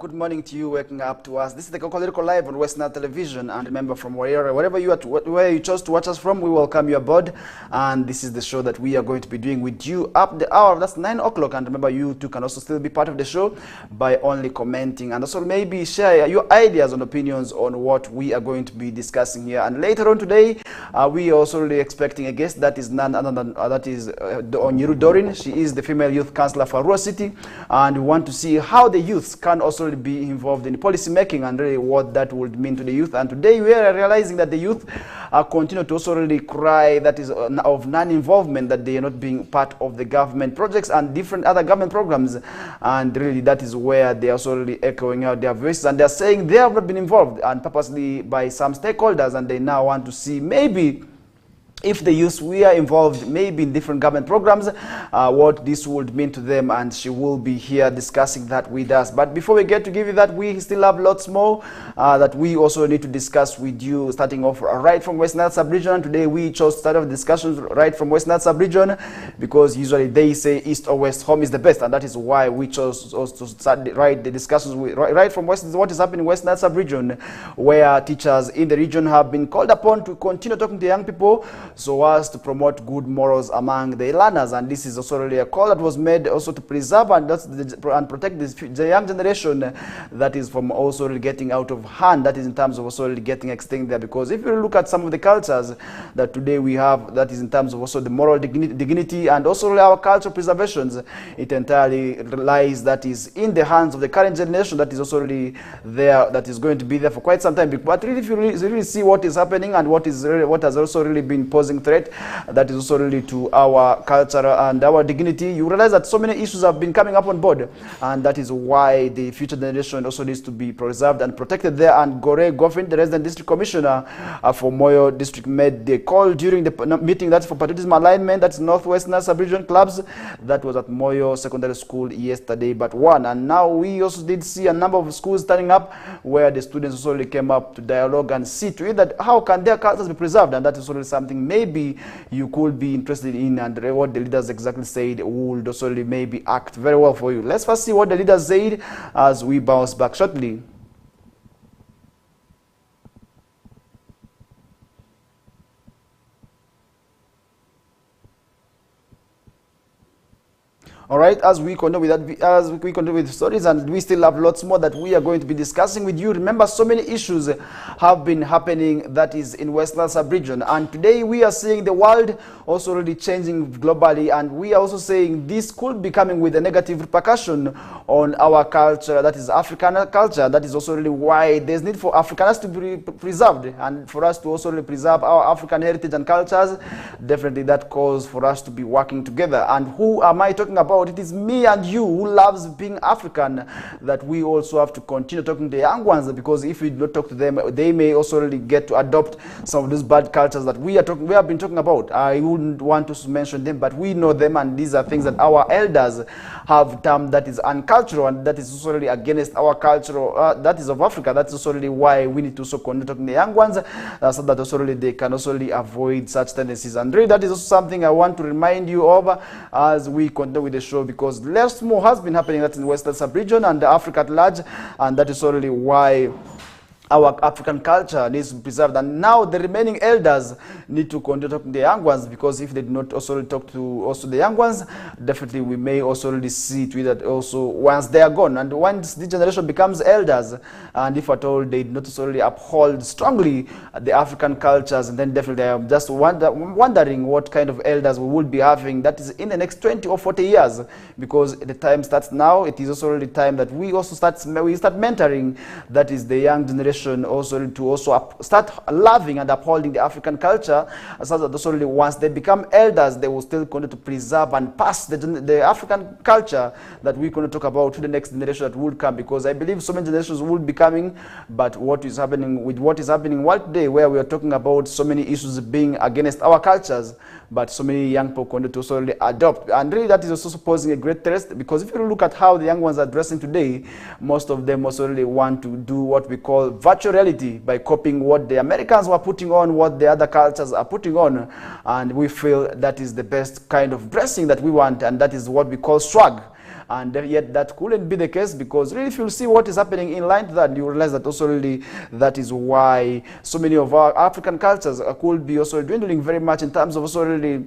Good morning to you waking up to us. This is the Kokoliriko live on Western Television, and remember, from wherever you are, where you chose to watch us from, we welcome you aboard. And this is the show that we are going to be doing with you up the hour. That's 9 o'clock. And remember, you too can also still be part of the show by only commenting and also maybe share your ideas and opinions on what we are going to be discussing here. And later on today, we are also really expecting a guest that is none other than Onyiru Doreen. She is the female youth councillor for ARUA City, and we want to see how the youths can also be involved in policy making and really what that would mean to the youth. And today we are realizing that the youth continue to also really cry that is of non-involvement, that they are not being part of the government projects and different other government programs, and really that is where they are also really echoing out their voices, and they are saying they have not been involved and purposely by some stakeholders, and they now want to see maybe if the youth we are involved maybe in different government programs, what this would mean to them, and she will be here discussing that with us. But before we get to give you that, we still have lots more that we also need to discuss with you, starting off right from Western Sub-Region. Today we chose to start off discussions right from Western Sub-Region because usually they say east or west, home is the best, and that is why we chose also to start the discussions right from Western, what is happening in Western Sub-Region, where teachers in the region have been called upon to continue talking to young people so as to promote good morals among the learners. And this is also really a call that was made also to preserve and protect the young generation that is from also really getting out of hand, that is in terms of also really getting extinct there. Because if you look at some of the cultures that today we have, that is in terms of also the moral dignity and also really our cultural preservations, it entirely lies that is in the hands of the current generation that is also really there, that is going to be there for quite some time. But really, if you really see what is happening and what has also really been posing threat, that is also really to our culture and our dignity, you realize that so many issues have been coming up on board, and that is why the future generation also needs to be preserved and protected there. And Gore Goffin, the resident district commissioner for Moyo district, made the call during the meeting that's for patriotism alignment, that's Northwestern Sub-Region clubs, that was at Moyo Secondary School yesterday but one. And now we also did see a number of schools standing up where the students also really came up to dialogue and see to it that how can their cultures be preserved, and that is also something maybe you could be interested in, and what the leaders exactly said would also maybe act very well for you. Let's first see what the leaders said as we bounce back shortly. All right, as we continue with stories, and we still have lots more that we are going to be discussing with you. Remember, so many issues have been happening that is in Western Sub-Region, and today we are seeing the world also really changing globally, and we are also saying this could be coming with a negative repercussion on our culture, that is African culture. That is also really why there's need for Africanness to be preserved, and for us to also really preserve our African heritage and cultures. Definitely that calls for us to be working together. And who am I talking about? It is me and you who loves being African, that we also have to continue talking to the young ones, because if we don't talk to them, they may also really get to adopt some of those bad cultures that we have been talking about. I wouldn't want to mention them, but we know them, and these are things that our elders have termed that is uncultural, and that is also really against our culture, that is of Africa. That's also really why we need to also continue talking to the young ones, so that also really they can also really avoid such tendencies. And really that is also something I want to remind you of as we continue with the show, because less more has been happening that's in Western Sub-Region and Africa at large, and that is really why our African culture needs to be preserved. And now the remaining elders need to continue talking to the young ones, because if they do not also talk to also the young ones, definitely we may also really see to it that also once they are gone, and once this generation becomes elders, and if at all they do not also really uphold strongly the African cultures, and then definitely I am just wondering what kind of elders we will be having that is in the next 20 or 40 years, because the time starts now. It is also really time that we also start mentoring, that is the young generation, also to start loving and upholding the African culture, so that also really once they become elders, they will still continue to preserve and pass the African culture that we're going to talk about to the next generation that will come. Because I believe so many generations will be coming, but what is happening in world today, where we are talking about so many issues being against our cultures, but so many young people continue to also really adopt, and really that is also posing a great threat. Because if you look at how the young ones are dressing today, most of them also really want to do what we call virtual reality by copying what the Americans were putting on, what the other cultures are putting on, and we feel that is the best kind of dressing that we want, and that is what we call swag. and yet that couldn't be the case, because really if you see what is happening in line to that, you realize that also really that is why so many of our African cultures could be also dwindling very much in terms of also really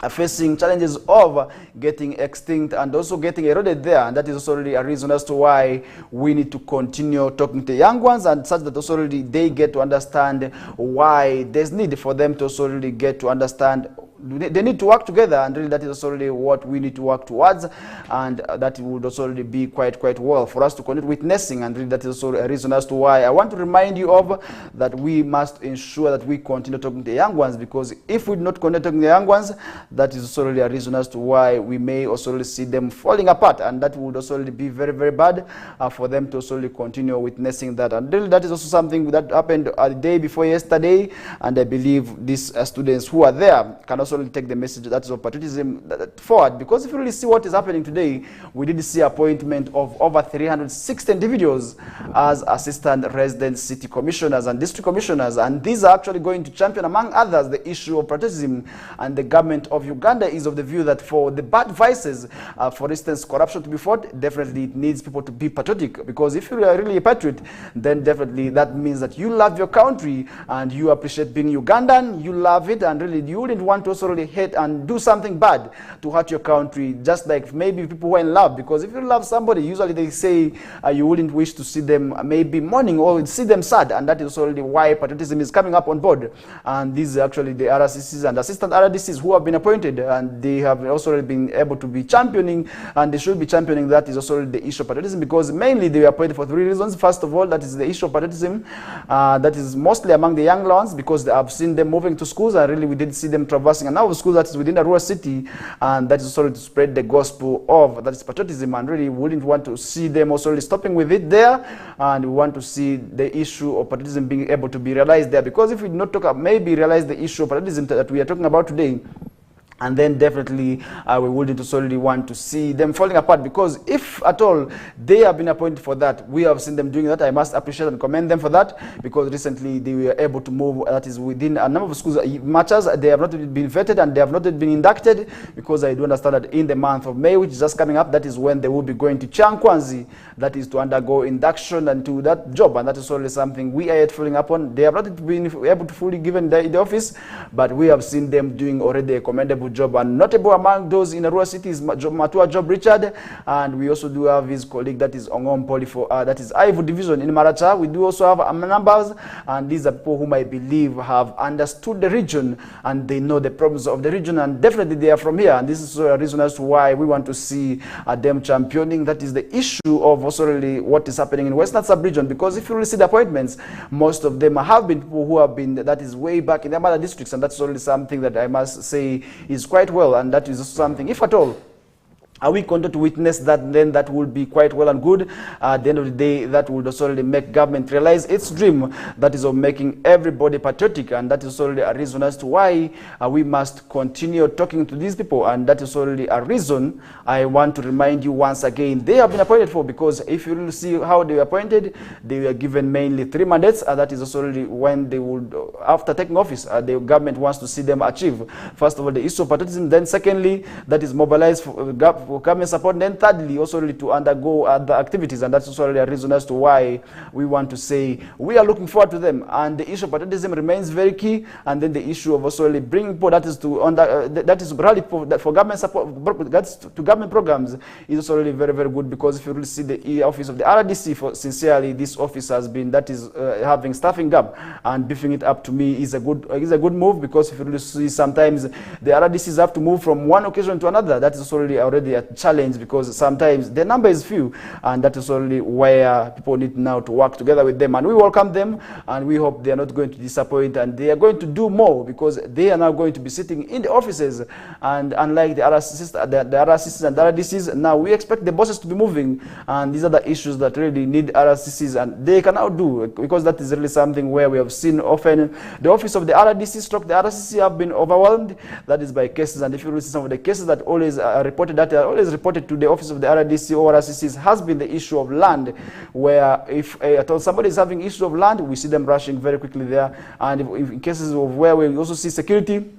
facing challenges of getting extinct and also getting eroded there. And that is also really a reason as to why we need to continue talking to young ones, and such that also really they get to understand why there's need for them to also really get to understand they need to work together, and really that is also really what we need to work towards, and that would also really be quite well for us to continue witnessing. And really that is also a reason as to why I want to remind you of that we must ensure that we continue talking to the young ones, because if we do not continue talking to the young ones, that is also really a reason as to why we may also really see them falling apart, and that would also really be very bad for them to also really continue witnessing that. And really that is also something that happened the day before yesterday, and I believe these students who are there can also take the message that is of patriotism forward, because if you really see what is happening today, we did see appointment of over 360 individuals as assistant resident city commissioners and district commissioners, and these are actually going to champion, among others, the issue of patriotism. And the government of Uganda is of the view that for the bad vices, for instance corruption, to be fought, definitely it needs people to be patriotic, because if you are really a patriot, then definitely that means that you love your country and you appreciate being Ugandan, you love it, and really you wouldn't want to also really hate and do something bad to hurt your country, just like maybe people who are in love. Because if you love somebody, usually they say you wouldn't wish to see them maybe mourning or see them sad, and that is already why patriotism is coming up on board. And these are actually the RCCs and assistant RDCs who have been appointed, and they have also been able to be championing, and they should be championing that is also the issue of patriotism, because mainly they were appointed for three reasons. First of all, that is the issue of patriotism, that is mostly among the young ones, because I've seen them moving to schools, and really we did see them traversing a number of schools that is within ARUA City, and that is also to spread the gospel of that is patriotism. And really we wouldn't want to see them also really stopping with it there, and we want to see the issue of patriotism being able to be realized there, because if we do not talk about, maybe realize the issue of patriotism that we are talking about today, and then definitely we wouldn't solely want to see them falling apart, because if at all they have been appointed for that, we have seen them doing that. I must appreciate and commend them for that, because recently they were able to move, that is within a number of schools matches. They have not been vetted and they have not been inducted, because I do understand that in the month of May, which is just coming up, that is when they will be going to Chankwanzi, that is to undergo induction and to that job, and that is always something we are yet following up on. They have not been able to fully given the office, but we have seen them doing already a commendable job. And notable among those in ARUA City is Matua Job Richard, and we also do have his colleague that is Ongom Poli for that is Ivo Division in Maracha. We do also have numbers, and these are people whom I believe have understood the region and they know the problems of the region, and definitely they are from here. And this is a reason as to why we want to see them championing. That is the issue of also really what is happening in Western Sub-Region, because if you really see the appointments, most of them have been people who have been, that is way back in the other districts, and that's only something that I must say is quite well, and that is something, if at all we continue to witness that, then that will be quite well and good. At the end of the day, that would also really make government realize its dream, that is of making everybody patriotic, and that is already a reason as to why we must continue talking to these people. And that is already a reason I want to remind you once again, they have been appointed for, because if you really see how they were appointed, they were given mainly 3 mandates, and that is also really when they would, after taking office, the government wants to see them achieve, first of all, the issue of patriotism, then secondly, that is mobilized for government support, and then thirdly also really to undergo other activities. And that's also really a reason as to why we want to say we are looking forward to them. And the issue of patriotism remains very key, and then the issue of also really bringing people, that is to that is really for government support, that's to government programs, is also really very good, because if you really see the office of the RDC, for sincerely this office has been, that is having staffing gap, and beefing it up to me is a good move, because if you really see sometimes the RDCs have to move from one occasion to another. That is also really already a challenge, because sometimes the number is few, and that is only where people need now to work together with them. And we welcome them, and we hope they are not going to disappoint, and they are going to do more, because they are now going to be sitting in the offices. And unlike the RCCs and RDCs, now we expect the bosses to be moving, and these are the issues that really need RCCs, and they can now do, because that is really something where we have seen often the office of the RDC stroke the RCC have been overwhelmed. That is by cases, and if you really see some of the cases that always are reported, that are always reported to the office of the RDC or RCCs, has been the issue of land, where if at all somebody is having issue of land, we see them rushing very quickly there. And in cases of where we also see security,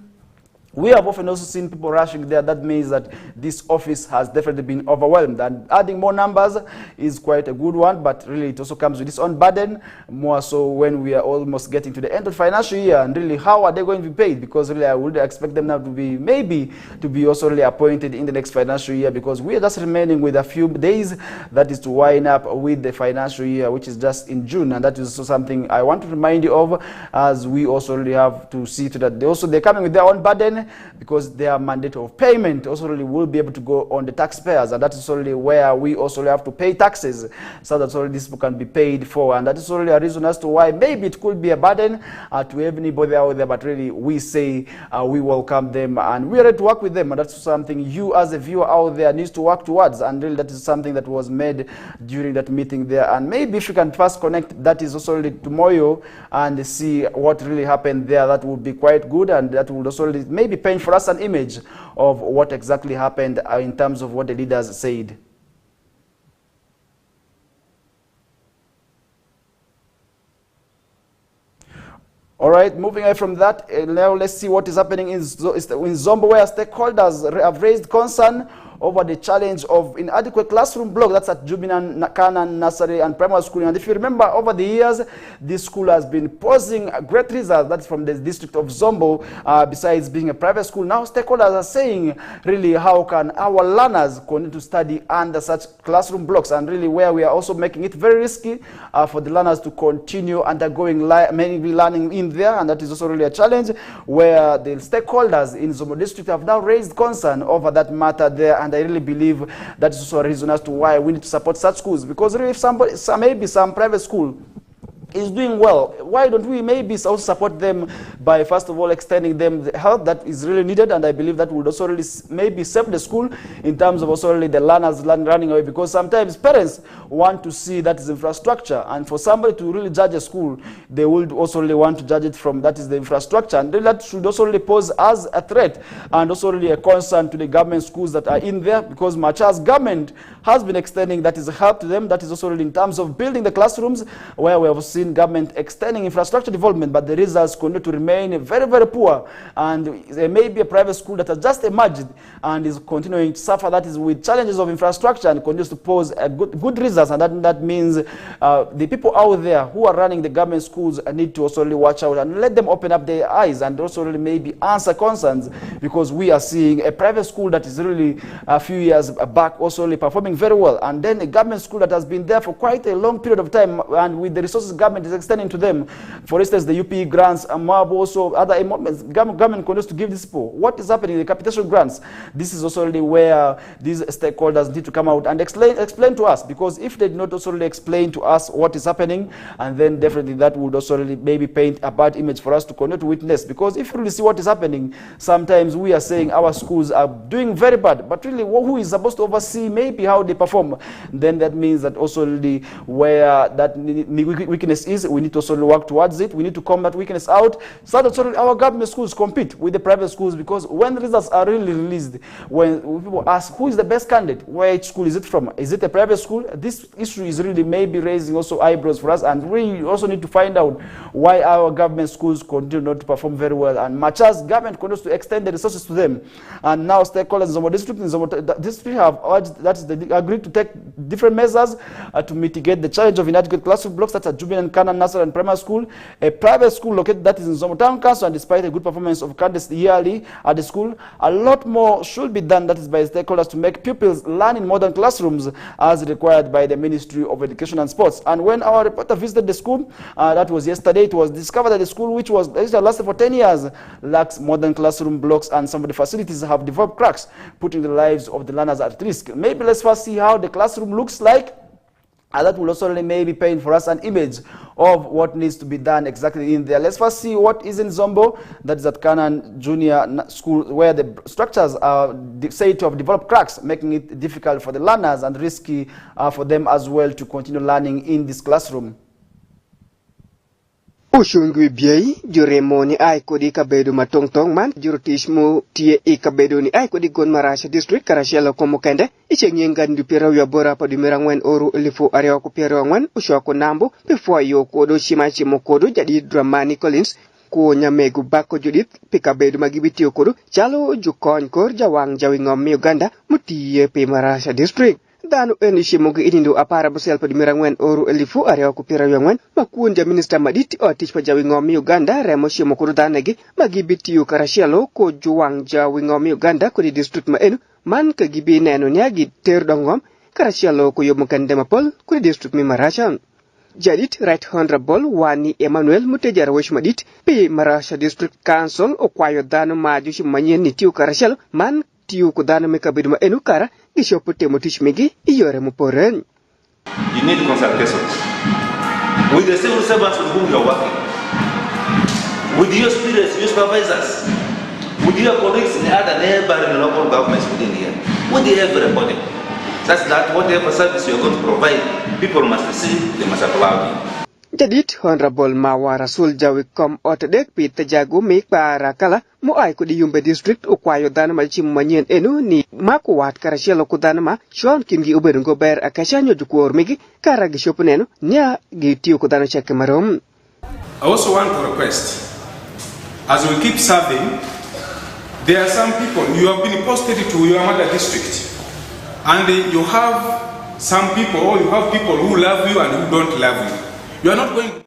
We have often also seen people rushing there. That means that this office has definitely been overwhelmed, and adding more numbers is quite a good one, but really it also comes with its own burden, more so when we are almost getting to the end of the financial year. And really, how are they going to be paid? Because really I would expect them now to be maybe to be also really appointed in the next financial year, because we are just remaining with a few days that is to wind up with the financial year, which is just in June. And that is also something I want to remind you of, as we also really have to see to that they're coming with their own burden, because their mandate of payment also really will be able to go on the taxpayers, and that is really where we also really have to pay taxes, so that already these people can be paid for. And that is already a reason as to why maybe it could be a burden to anybody out there, but really we say we welcome them and we are ready to work with them. And that's something you as a viewer out there needs to work towards, and really that is something that was made during that meeting there. And maybe if you can first connect, that is also really tomorrow, and see what really happened there, that would be quite good, and that would also really maybe paint for us an image of what exactly happened in terms of what the leaders said. All right, moving away from that, now let's see what is happening in Zombo, where stakeholders have raised concern over the challenge of inadequate classroom block. That's at Jubinan, Kanan, Nursery and Primary School. And if you remember, over the years, this school has been posing great results. That's from the district of Zombo, besides being a private school. Now stakeholders are saying, really, how can our learners continue to study under such classroom blocks? And really, where we are also making it very risky for the learners to continue undergoing maybe learning in there. And that is also really a challenge, where the stakeholders in Zombo district have now raised concern over that matter there. And I really believe that is also a reason as to why we need to support such schools. Because really, if maybe some private school is doing well, why don't we maybe also support them by first of all extending them the help that is really needed? And I believe that would also really maybe save the school in terms of also really the learners running away, because sometimes parents want to see that is infrastructure, and for somebody to really judge a school, they would also really want to judge it from that is the infrastructure, and that should also really pose as a threat and also really a concern to the government schools that are in there, because much as government has been extending that is help to them, that is also really in terms of building the classrooms, where we have seen government extending infrastructure development, but the results continue to remain very, very poor. And there may be a private school that has just emerged and is continuing to suffer, that is with challenges of infrastructure, and continues to pose a good results. And that means the people out there who are running the government schools need to also really watch out and let them open up their eyes and also really maybe answer concerns, because we are seeing a private school that is really a few years back also really performing very well, and then a government school that has been there for quite a long period of time, and with the resources government is extending to them, for instance the UP grants, MAB, also other amendments, government continues to give this people. What is happening in the capitation grants? This is also really where these stakeholders need to come out and explain to us, because if they do not also really explain to us what is happening, and then definitely that would also really maybe paint a bad image for us to continue to witness. Because if you really see what is happening, sometimes we are saying our schools are doing very bad, but really who is supposed to oversee maybe how they perform? Then that means that also really where that weakness is, we need to also work towards it. We need to combat weakness out, so that our government schools compete with the private schools, because when the results are really released, when people ask who is the best candidate, which school is it from, is it a private school, this issue is really maybe raising also eyebrows for us, and we also need to find out why our government schools continue not to perform very well, and much as government continues to extend the resources to them. And now stakeholders in Zombo district have urged, that is, they agreed to take different measures to mitigate the challenge of inadequate classroom blocks, such as Jubilee, Kanan, Nursery and Primary School, a private school located that is in Zombo Town Council. And despite a good performance of candidates yearly at the school, a lot more should be done, that is by stakeholders, to make pupils learn in modern classrooms as required by the Ministry of Education and Sports. And when our reporter visited the school, that was yesterday, it was discovered that the school, which was lasted for 10 years, lacks modern classroom blocks, and some of the facilities have developed cracks, putting the lives of the learners at risk. Maybe let's first see how the classroom looks like, and that will also really maybe paint for us an image of what needs to be done exactly in there. Let's first see what is in Zombo, that is at Kanan Junior School, where the structures are said to have developed cracks, making it difficult for the learners and risky for them as well to continue learning in this classroom. Ushungui biai jure moni ai kodi kabedo matongtong man jurutismo tie I kabedo ni ai kodi gon marasha district karashela komo kende icheng ngandu pira ya bora pa dumerangwen oru elifu area ko pira ngwan usho ko nambo before yo kodo shimachi mokodo jadi Dramani Collins ko nyamegu bako judit pikabedu magibitio kodu chalo jukon kor jawang jawingom Uganda mutie pe Marasha district. Danu enishimogi inindu apara busel padimirangwen oru elifu area kupira yangwen makunja minister Madid otich pa jawingom Uganda remo shimo kodu danegi magibitio karashialo ko juwang jawingom Uganda kodi district ma enu man kagibi neno nyagi ter dongom karashialo ko yomukan demapol kodi district mi Marasha. Jadit Right Honorable Wani Emmanuel Mutejar FARISH MAJID pe Marasha District Council o kwayo dano maju shi manyen ni tiu karashalo man tiu ko dano me kabidu ma enu kara gisho pute motish megi iyore mo poren. You need consultation with the civil servants with whom you are working, with your students, your supervisors, with your colleagues in other neighboring local governments within here, with everybody. That's that whatever service you're going to provide, people must receive, they must applaud you. Jadit Honorable Mawa Rasul Jawi kom otedek pita jago mek para kala mo ay ko di Yumbe district o kwayo dana malchim manyen enu ni makuwat karashelo ko dana ma shon kingi ubedun go ber akashanyo jukuor megi karagi shopuneno nya gitiyo ko dana check marom. I also want to request, as we keep serving, there are some people you have been posted to your mother district. And you have some people, or you have people who love you and who don't love you. You are not going.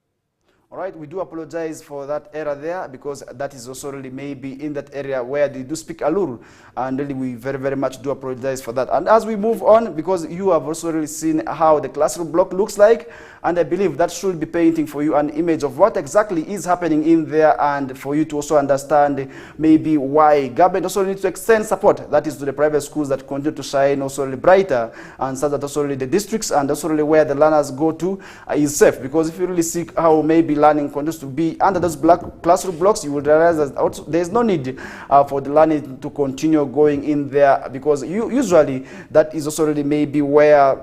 All right, we do apologize for that error there, because that is also really maybe in that area where they do speak Aluru, and really we very much do apologize for that. And as we move on, because you have also really seen how the classroom block looks like, and I believe that should be painting for you an image of what exactly is happening in there, and for you to also understand maybe why government also needs to extend support, that is to the private schools that continue to shine also really brighter, and so that also really the districts and also really where the learners go to is safe. Because if you really see how maybe learning continues to be under those black classroom blocks, you will realize that also there is no need for the learning to continue going in there, because usually that is also really maybe where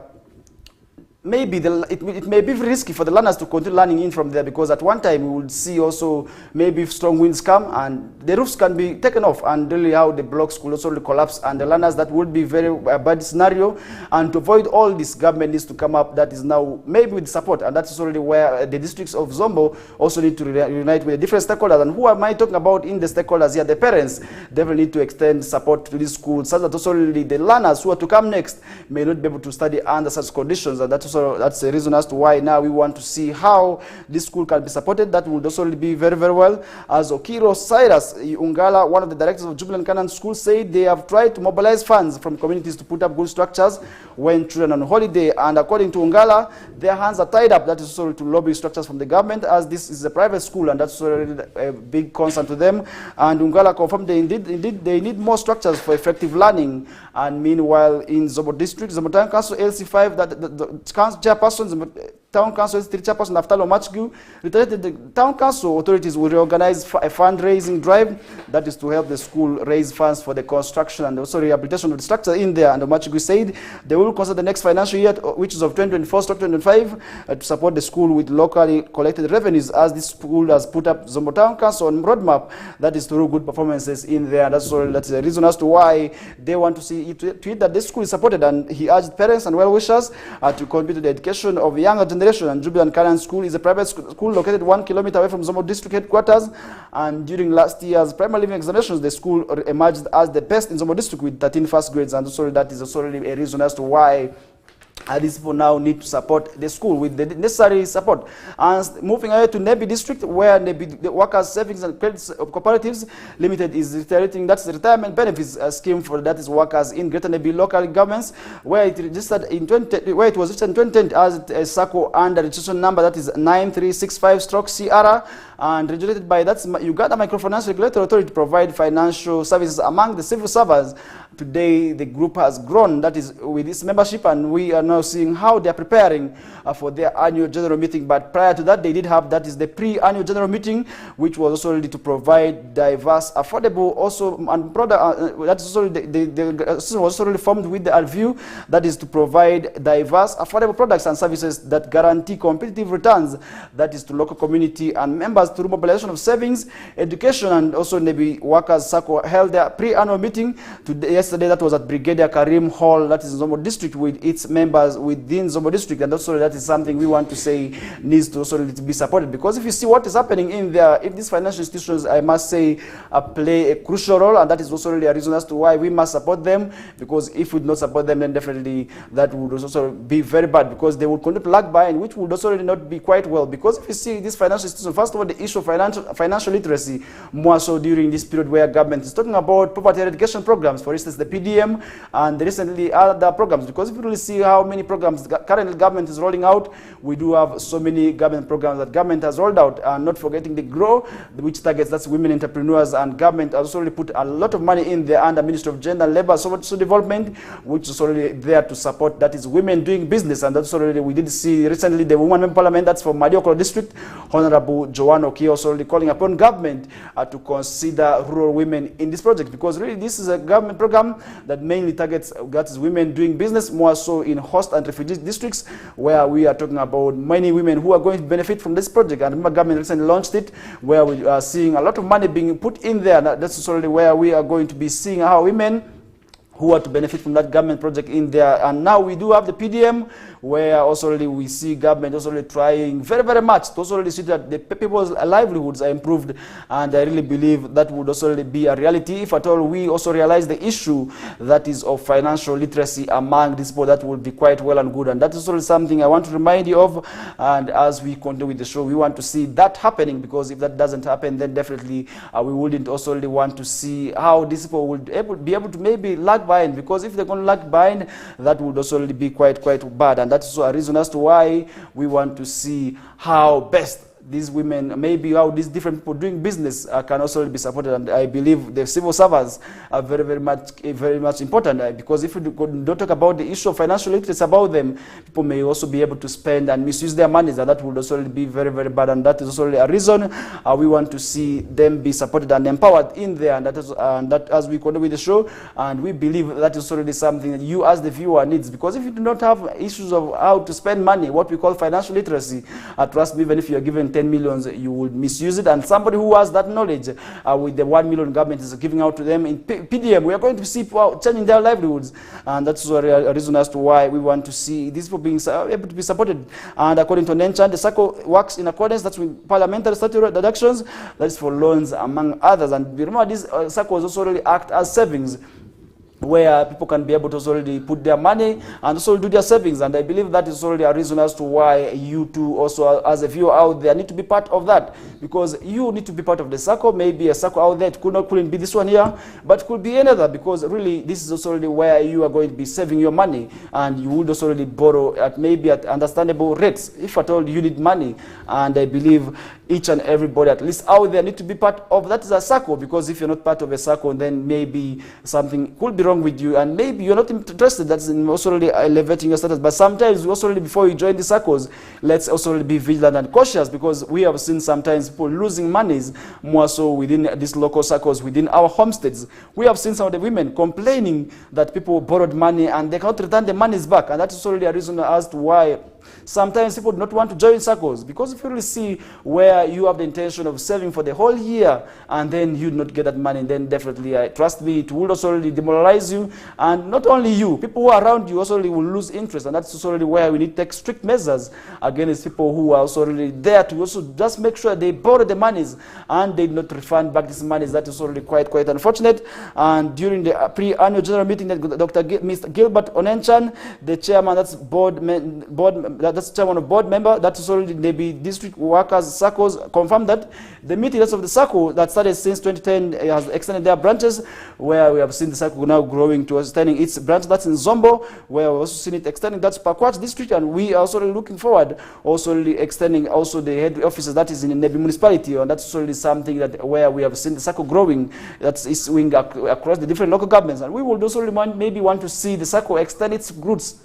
maybe it may be risky for the learners to continue learning in from there, because at one time we would see also maybe if strong winds come and the roofs can be taken off, and really how the blocks could also collapse, and the learners, that would be very bad scenario. And to avoid all this, government needs to come up, that is now maybe with support, and that's already where the districts of Zombo also need to unite with the different stakeholders. And who am I talking about in the stakeholders here? The parents definitely need to extend support to these schools, so that also really the learners who are to come next may not be able to study under such conditions. And that's the reason as to why now we want to see how this school can be supported. That would also be very well. As Okiro Cyrus Ungala, one of the directors of Jubilant Canaan School, said they have tried to mobilize funds from communities to put up good structures when children are on holiday, and according to Ungala, their hands are tied up. That is also to lobby structures from the government, as this is a private school, and that's already a big concern to them. And Ungala confirmed they need more structures for effective learning. And meanwhile, in Zombo district, Zombo Town Council LC5, that the chairperson, Town Council LC3 chairperson Naftalo Machgu reiterated the Town Council authorities will reorganize a fundraising drive that is to help the school raise funds for the construction and also rehabilitation of the structure in there. And Machgu said they will consider the next financial year, which is of 2024-2025, to support the school with locally collected revenues, as this school has put up Zombo Town Council on roadmap that is through good performances in there. That's the reason as to why they want to see it that this school is supported. And he urged parents and well-wishers to contribute to the education of the younger generation. And Jubilant Canaan School is a private school located 1 kilometer away from Zombo district headquarters. And during last year's primary living examinations, the school emerged as the best in Zombo district with 13 first grades. And so that is also a reason as to why these people now need to support the school with the necessary support. And moving ahead to Nebi district, where Nebi, the Workers Savings and Credit Cooperatives Limited is reiterating that's the retirement benefits scheme for that is workers in Greater Nebi local governments, where it registered in where it was registered in 2010 as a SACCO under registration number that is 9365/CR, and regulated by that's Uganda Microfinance Regulatory Authority to provide financial services among the civil servants. Today, the group has grown, that is with its membership, and we are now seeing how they are preparing for their annual general meeting. But prior to that, they did have, that is the pre-annual general meeting, which was also ready to provide diverse, affordable, also, and product, that's also the was also really formed with the view, that is to provide diverse, affordable products and services that guarantee competitive returns, that is to local community and members members through mobilization of savings, education, and also maybe workers SACCO held their pre-annual meeting yesterday. That was at Brigadier Karim Hall, that is in Zombo District, with its members within Zombo District, and also that is something we want to say needs to also be supported, because if you see what is happening in there, if these financial institutions, I must say, play a crucial role, and that is also really a reason as to why we must support them, because if we do not support them, then definitely that would also be very bad, because they would conduct lag buying, which would also really not be quite well, because if you see this financial institution, first of all, the issue of financial literacy, more so during this period where government is talking about poverty eradication programs, for instance, the PDM and recently other programs, because if you really see how many programs currently government is rolling out, we do have so many government programs that government has rolled out, and not forgetting the GROW, which targets that's women entrepreneurs, and government has also really put a lot of money in there under Ministry of Gender and Labor Social Development, which is already there to support, that is women doing business. And that's already, we did see recently the woman in parliament, that's from Madiokoro District, Honorable Joanne Oki, also already calling upon government to consider rural women in this project, because really this is a government program that mainly targets, that is women doing business, more so in host and refugee districts, where we are talking about many women who are going to benefit from this project. And the government recently launched it, where we are seeing a lot of money being put in there. That's already where we are going to be seeing how women who are to benefit from that government project in there. And now we do have the PDM, where also really we see government also really trying very, very much to also really see that the people's livelihoods are improved. And I really believe that would also really be a reality, if at all we also realize the issue that is of financial literacy among these people. That would be quite well and good. And that is also something I want to remind you of. And as we continue with the show, we want to see that happening, because if that doesn't happen, then definitely we wouldn't also really want to see how these people would be able to maybe lag behind, because if they're going to lag behind, that would also really be quite bad. And that's also a reason as to why we want to see how best these women, maybe how these different people doing business can also be supported. And I believe the civil servants are very much important, because if we don't talk about the issue of financial literacy about them, people may also be able to spend and misuse their monies, and that would also be very bad. And that is also a reason we want to see them be supported and empowered in there. And that as we continue with the show, and we believe that is already something that you as the viewer needs, because if you do not have issues of how to spend money, what we call financial literacy, trust me, even if you are given 10 million, you would misuse it. And somebody who has that knowledge, with the 1 million government is giving out to them in PDM, we are going to see people changing their livelihoods. And that's a reason as to why we want to see these people being able to be supported. And according to Nenchan, the SACCO works in accordance, that's with parliamentary statutory deductions, that's for loans among others. And remember, these SACCOs also really act as savings, where people can be able to already put their money and also do their savings. And I believe that is already a reason as to why you too also, as a viewer out there, need to be part of that, because you need to be part of the SACCO. Maybe a SACCO out there, it couldn't be this one here, but could be another, because really this is also really where you are going to be saving your money, and you would also really borrow at maybe at understandable rates if at all you need money. And I believe each and everybody at least out there need to be part of that is a SACCO, because if you're not part of a SACCO, then maybe something could be wrong with you, and maybe you're not interested. That's also really elevating your status. But sometimes we also really, before you join the SACCOs, let's also really be vigilant and cautious, because we have seen sometimes people losing monies, more so within these local SACCOs within our homesteads. We have seen some of the women complaining that people borrowed money and they cannot return the monies back, and that is also really a reason as to why sometimes people do not want to join SACCOs, because if you really see where you have the intention of saving for the whole year and then you do not get that money, then definitely, trust me, it will also really demoralize you. And not only you, people who are around you also really will lose interest. And that's also really where we need to take strict measures against people who are also really there to also just make sure they borrow the monies and they do not refund back these monies. That is already quite unfortunate. And during the pre-annual general meeting, that Mr. Gilbert Onenchan, the chairman, that's that's chairman of board member, that is already the district workers SACCOs, confirmed that the meeting of the SACCO that started since 2010 has extended their branches, where we have seen the SACCO now growing to extending its branch. That's in Zombo, where we've also seen it extending. That's Pakwach district, and we are also looking forward also extending also the head offices that is in the Nebi municipality, and that's also something that where we have seen the SACCO growing. That's its wing across the different local governments, and we will also maybe want to see the SACCO extend its roots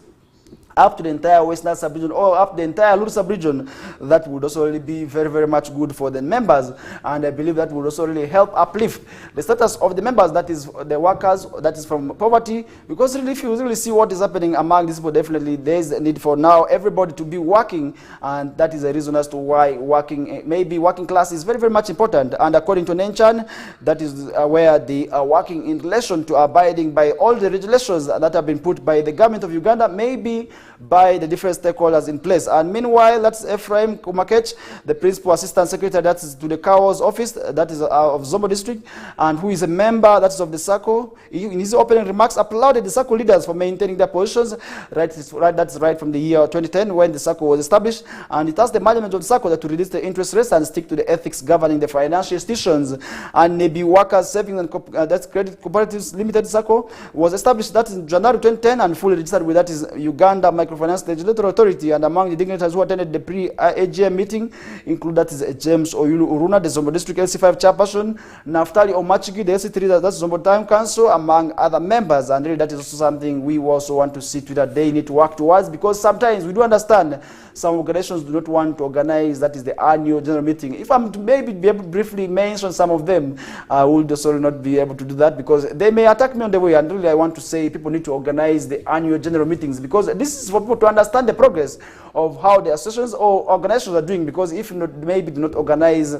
up to the entire Western sub-region or up the entire Luru sub-region, that would also really be very, very much good for the members. And I believe that would also really help uplift the status of the members, that is the workers, that is from poverty. Because really, if you really see what is happening among these people, definitely there is a need for now everybody to be working. And that is a reason as to why working, maybe working class is very, very much important. And according to Nenchan, that is where they are working in relation to abiding by all the regulations that have been put by the government of Uganda, maybe by the different stakeholders in place. And meanwhile, that's Ephraim Kumakech, the Principal Assistant Secretary, that is to the CAO's office, that is of Zombo District, and who is a member, that is of the SACCO. In his opening remarks, applauded the SACCO leaders for maintaining their positions. That's right from the year 2010 when the SACCO was established. And it asked the management of the SACCO that to reduce the interest rates and stick to the ethics governing the financial institutions. And maybe Workers Savings and that's Credit Cooperatives Limited SACCO was established that in January 2010 and fully registered with that is Uganda Microfinance Legislative Authority. And among the dignitaries who attended the pre-AGM meeting include that is James Oyulu Uruna, the Zombo District LC5 chairperson, Naftali Omachigi, the LC3, that's Zombo Time Council, among other members. And really that is also something we also want to see to that they need to work towards, because sometimes we do understand some organizations do not want to organize, that is the annual general meeting. If I'm to maybe be able to briefly mention some of them, I will also not be able to do that because they may attack me on the way. And really I want to say people need to organize the annual general meetings, because this is for people to understand the progress of how the associations or organizations are doing. Because if not, maybe do not organize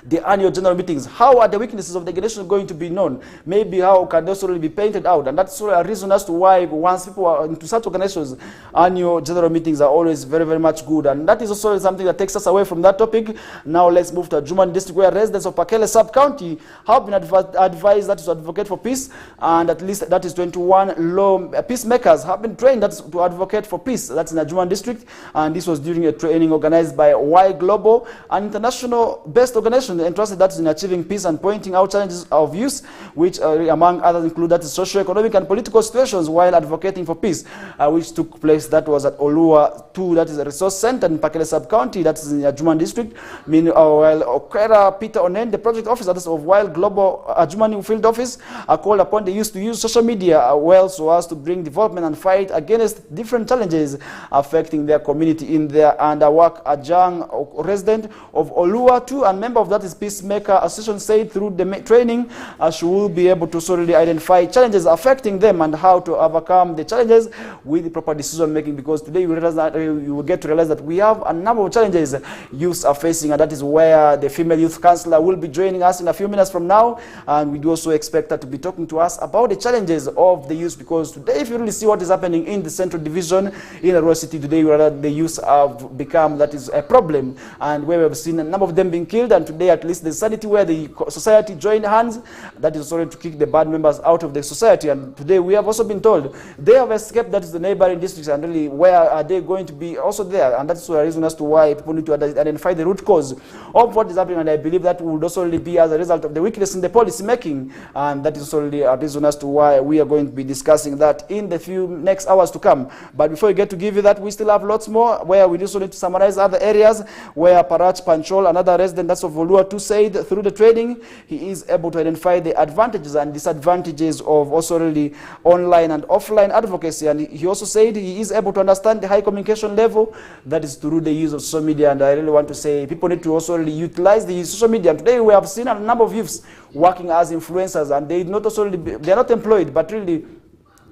the annual general meetings, how are the weaknesses of the organization going to be known? Maybe how can they also be painted out? And that's a reason as to why once people are into such organizations, annual general meetings are always very, very much good. And that is also something that takes us away from that topic. Now let's move to Adjumani District, where residents of Pakele sub-county have been advised that to advocate for peace, and at least that is 21 law peacemakers have been trained to advocate for peace. That's in Adjumani District, and this was during a training organized by Y Global, an international-based organization entrusted that is in achieving peace and pointing out challenges of youth, which among others include that is socio-economic and political situations while advocating for peace, which took place, that was at Olua 2, that is a resource center in Pakele sub-county, that is in Adjumani District. While Okwera Peter Onen, the project officer of Wild Global Adjumani Field Office, called upon the youth to use social media well so as to bring development and fight against different challenges affecting their community in there. And Awak Ajang, resident of Olua 2 and member of that is Peacemaker Association, said through the training she will be able to solely identify challenges affecting them and how to overcome the challenges with the proper decision making. Because today you realize that you will get to realize that we have a number of challenges youths are facing, and that is where the female youth councillor will be joining us in a few minutes from now. And we do also expect her to be talking to us about the challenges of the youth, because today if you really see what is happening in the central division in ARUA City today, the youth have become, that is a problem, and where we have seen a number of them being killed. And today at least the sanity where the society joined hands, that is sorry to kick the bad members out of the society. And today we have also been told they have escaped, that is the neighboring districts, and really where are they going to be also there? And that's a reason as to why people need to identify the root cause of what is happening. And I believe that would also really be as a result of the weakness in the policy making, and that is also really a reason as to why we are going to be discussing that in the few next hours to come. But before we get to give you that, we still have lots more where we also need to summarize other areas where Parach Panchol, another resident that's of Olua 2, said through the training he is able to identify the advantages and disadvantages of also really online and offline advocacy. And he also said he is able to understand the high communication level, that is through the use of social media. And I really want to say people need to also really utilize the social media. And today we have seen a number of youths working as influencers, and they are not employed, but really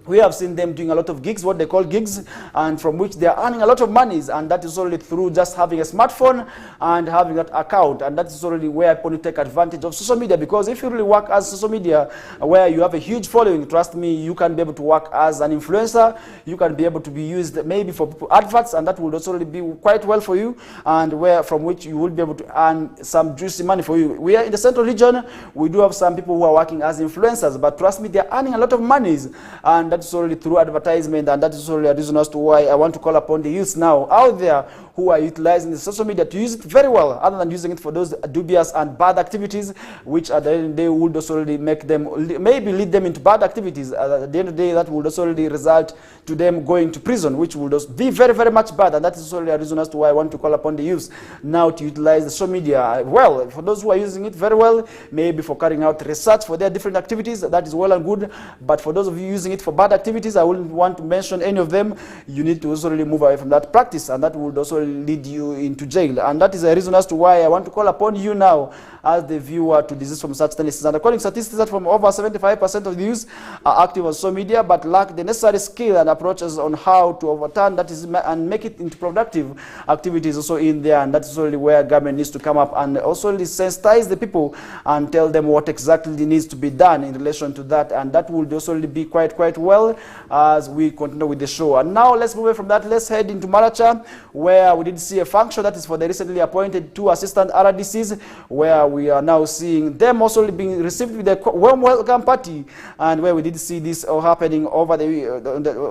we have seen them doing a lot of gigs, what they call gigs, and from which they are earning a lot of monies, and that is only through just having a smartphone and having that account. And that is already where people need to take advantage of social media, because if you really work as social media where you have a huge following, trust me, you can be able to work as an influencer. You can be able to be used maybe for adverts, and that will also really be quite well for you, and where from which you will be able to earn some juicy money for you. We are in the central region, we do have some people who are working as influencers, but trust me, they are earning a lot of monies, and that is already through advertisement. And that is already a reason as to why I want to call upon the youth now out there who are utilizing the social media to use it very well, other than using it for those dubious and bad activities, which at the end of the day would also really make them, maybe lead them into bad activities. At the end of the day, that would also really result to them going to prison, which would also be very, very much bad. And that is also a reason as to why I want to call upon the youth now to utilize the social media well. For those who are using it very well, maybe for carrying out research for their different activities, that is well and good. But for those of you using it for bad bad activities, I wouldn't want to mention any of them, you need to also really move away from that practice, and that would also lead you into jail. And that is a reason as to why I want to call upon you now as the viewer to desist from such tendencies. And according to statistics, that from over 75% of the youth are active on social media but lack the necessary skill and approaches on how to overturn that is and make it into productive activities also in there. And that's really where government needs to come up and also sensitize the people and tell them what exactly needs to be done in relation to that. And that would also be quite well as we continue with the show. And now let's move away from that. Let's head into Maracha, where we did see a function that is for the recently appointed 2 assistant RDCs, where we are now seeing them also being received with a warm welcome party, and where we did see this all happening over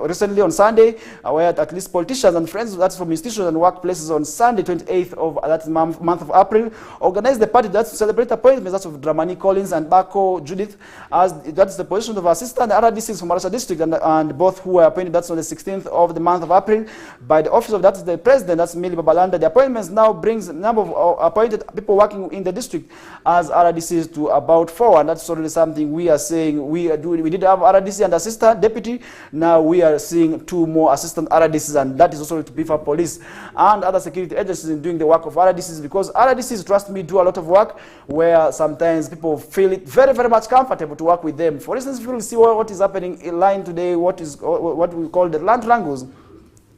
recently on Sunday, where at least politicians and friends, that's from institutions and workplaces, on Sunday 28th of that month of April, organized the party that's to celebrate appointments that's of Dramani Collins and Bako Judith, as that's the position of assistant RDCs from Maracha district, and both who were appointed that's on the 16th of the month of April by the office of that's the president, that's Mili Babalanda. The appointments now brings the number of appointed people working in the district as RDCs to about 4, and that's already something we are saying we did have RDC and assistant deputy. Now we are seeing 2 more assistant RDCs, and that is also to beef up police and other security agencies in doing the work of RDCs, because RDCs, trust me, do a lot of work where sometimes people feel it very much comfortable to work with them. For instance, if you will see what is happening in line today, what we call the land wrangles,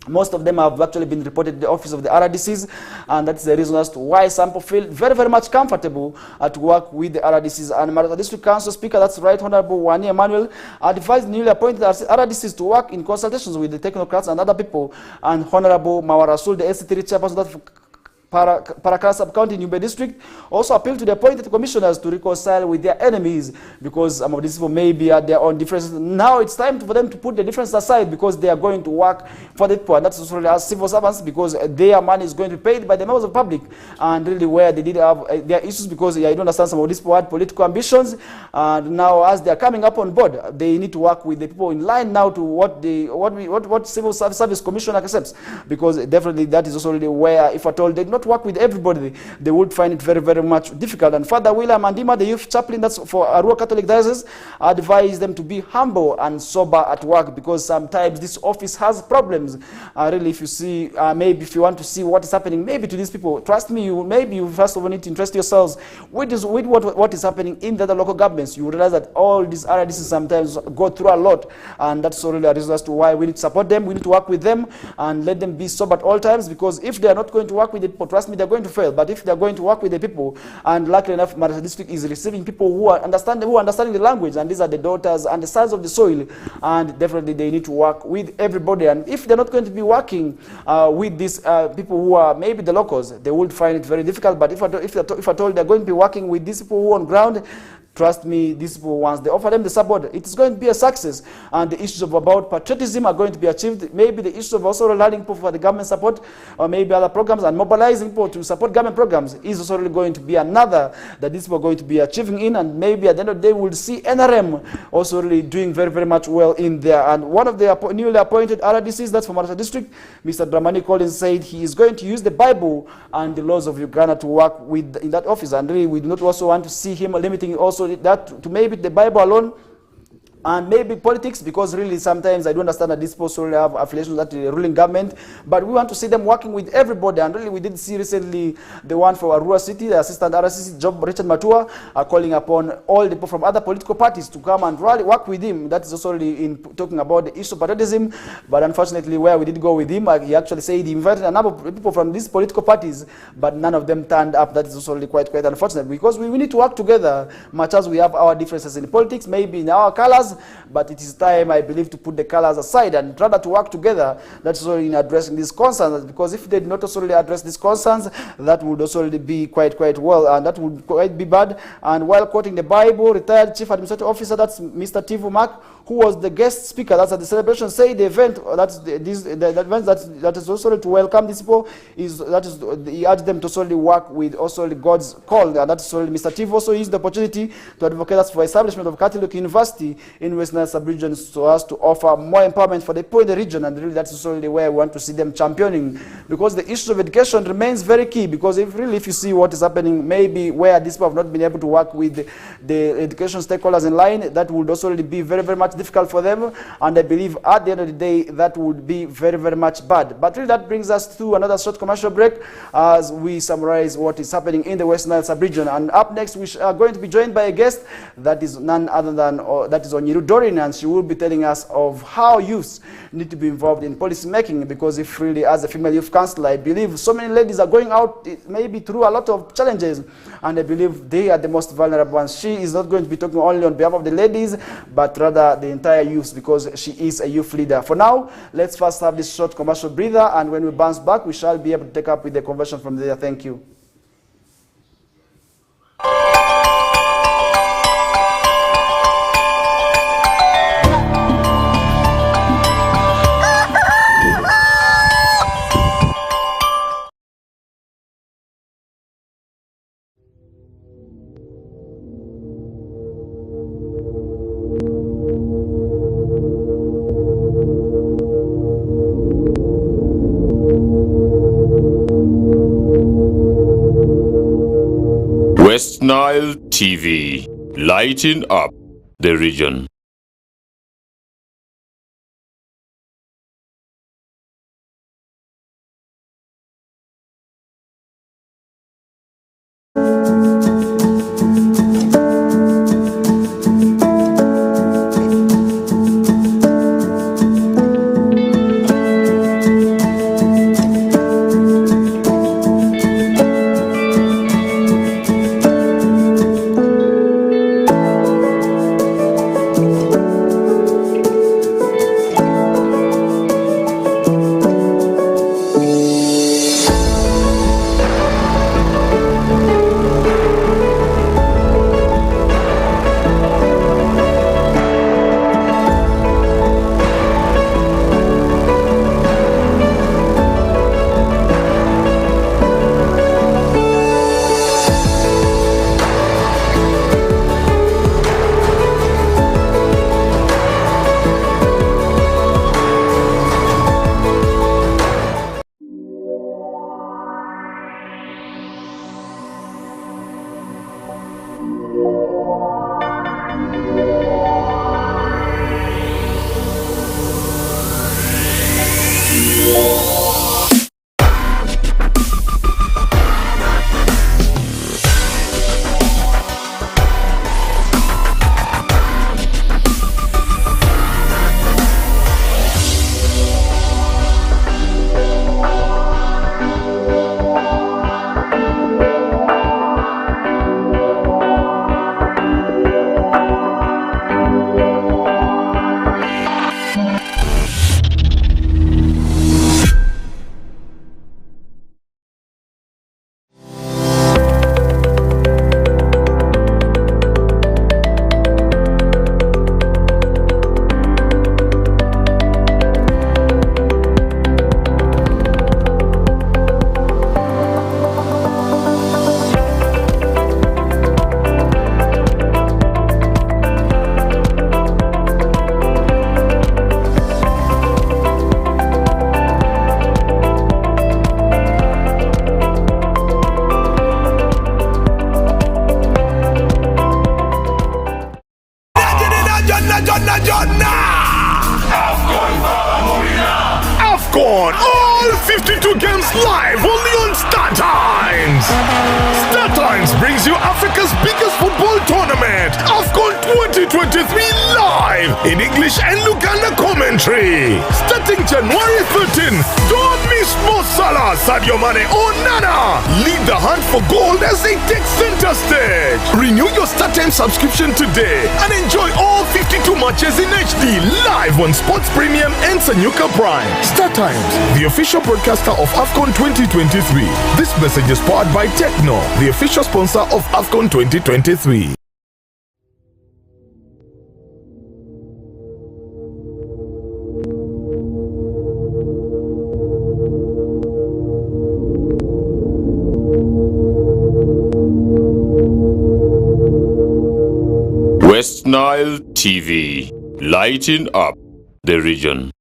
most of them have actually been reported to the office of the RDCs, and that's the reason as to why some people feel very much comfortable to work with the RDCs. And Maracha District Council Speaker, that's Right Honorable Wani Emmanuel, advised newly appointed RDCs to work in consultations with the technocrats and other people. And Honorable Mawarasul, the SC3 chairperson that Parakara Sub-County Nyumbe District, also appealed to the appointed commissioners to reconcile with their enemies, because some of these people may be at their own differences. Now it's time for them to put the differences aside, because they are going to work for the people, and that's also as civil servants, because their money is going to be paid by the members of the public. And really where they did have their issues, because I don't understand some of these people had political ambitions, and now as they are coming up on board, they need to work with the people in line now to what civil service commissioner accepts, because definitely that is also really where, if at all they not work with everybody, they would find it very much difficult. And Father William Andima, the youth chaplain that's for Arua Catholic Diocese, advised them to be humble and sober at work, because sometimes this office has problems. Really, if you see, maybe if you want to see what is happening, maybe to these people, trust me, maybe you first of all need to interest yourselves with what is happening in the other local governments. You realize that all these RDCs sometimes go through a lot, and that's really a reason as to why we need to support them. We need to work with them and let them be sober at all times, because if they are not going to work with the people, trust me, they're going to fail. But if they're going to work with the people, and luckily enough, Maracha District is receiving people who are understanding the language, and these are the daughters and the sons of the soil, and definitely they need to work with everybody. And if they're not going to be working with these people who are maybe the locals, they would find it very difficult. But if at all they're going to be working with these people who are on ground, trust me, these people, once they offer them the support, it is going to be a success. And the issues about patriotism are going to be achieved. Maybe the issues of also rallying people for the government support, or maybe other programs, and mobilizing people to support government programs is also really going to be another that these people are going to be achieving in. And maybe at the end of the day, we'll see NRM also really doing very much well in there. And one of the newly appointed RDCs, that's from Maracha District, Mr. Dramani Collins, said he is going to use the Bible and the laws of Uganda to work with in that office. And really, we do not also want to see him limiting also that to maybe the Bible alone, and maybe politics, because really sometimes I do understand that these people really have affiliations with the ruling government, but we want to see them working with everybody. And really we did see recently the one for ARUA City, the assistant RCC, Job Richard Matua, calling upon all the people from other political parties to come and rally, work with him. That is also really in talking about the issue of patriotism. But unfortunately, where we did go with him, he actually said he invited a number of people from these political parties, but none of them turned up. That is also really quite unfortunate, because we need to work together, much as we have our differences in politics, maybe in our colors, but it is time, I believe, to put the colors aside and rather to work together. That's also in addressing these concerns, because if they do not also really address these concerns, that would also really be quite well, and that would quite be bad. And while quoting the Bible, retired Chief Administrative Officer, that's Mr. Tivu Mark, who was the guest speaker, that's at the celebration, say the event, the event that is also to welcome these people, he urged them to solely work with also God's call, and that's solely Mr. Tivu also used the opportunity to advocate us for establishment of Catholic University in West Nile sub-region so as to offer more empowerment for the poor in the region, and really that's also where we want to see them championing, because the issue of education remains very key. Because if you see what is happening, maybe where these people have not been able to work with the education stakeholders in line, that would also really be very, very much difficult for them, and I believe at the end of the day that would be very, very much bad. But really that brings us to another short commercial break as we summarize what is happening in the West Nile sub-region. And up next we are going to be joined by a guest that is none other than that is Onyiru Doreen, and she will be telling us of how youths need to be involved in policy making, because if really as a female youth councillor, I believe so many ladies are going out maybe through a lot of challenges, and I believe they are the most vulnerable ones. She is not going to be talking only on behalf of the ladies, but rather the entire youth, because she is a youth leader. For now, let's first have this short commercial breather, and when we bounce back, we shall be able to take up with the conversation from there. Thank you. West Nile TV, lighting up the region. AFCON, all 52 games live only on StarTimes. StarTimes brings you Africa's biggest football tournament, AFCON 2023 live in English and Luganda commentary. Starting January 13, don't miss Mo Salah, Sadio Mane or Nana. Lead the hunt for gold as they take center stage. Renew your StarTimes subscription today and enjoy all 52 matches in HD live on Sports Premium and Sanyuka Prime. StarTimes, the official broadcaster of AFCON 2023. This message is powered by Techno, the official sponsor of AFCON 2023. West Nile TV, lighting up the region.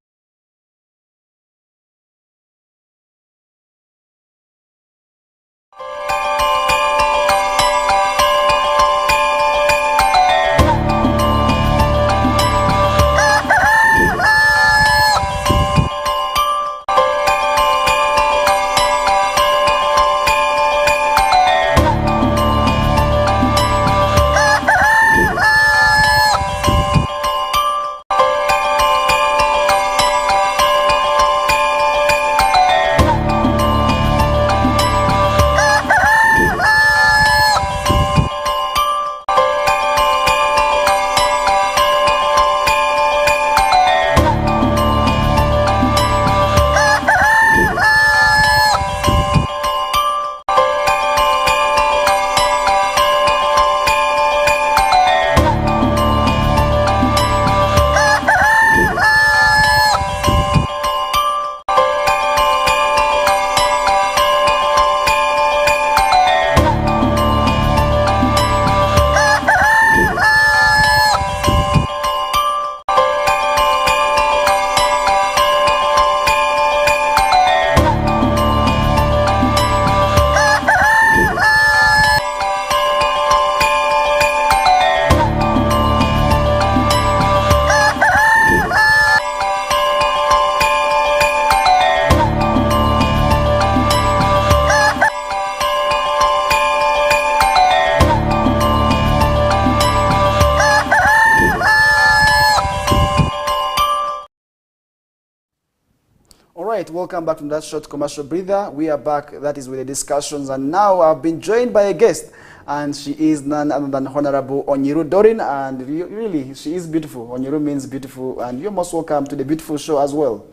Right, welcome back from that short commercial breather. We are back, that is with the discussions, and now I've been joined by a guest, and she is none other than Honorable Onyiru Doreen, and really, she is beautiful. Onyiru means beautiful, and you're most welcome to the beautiful show as well.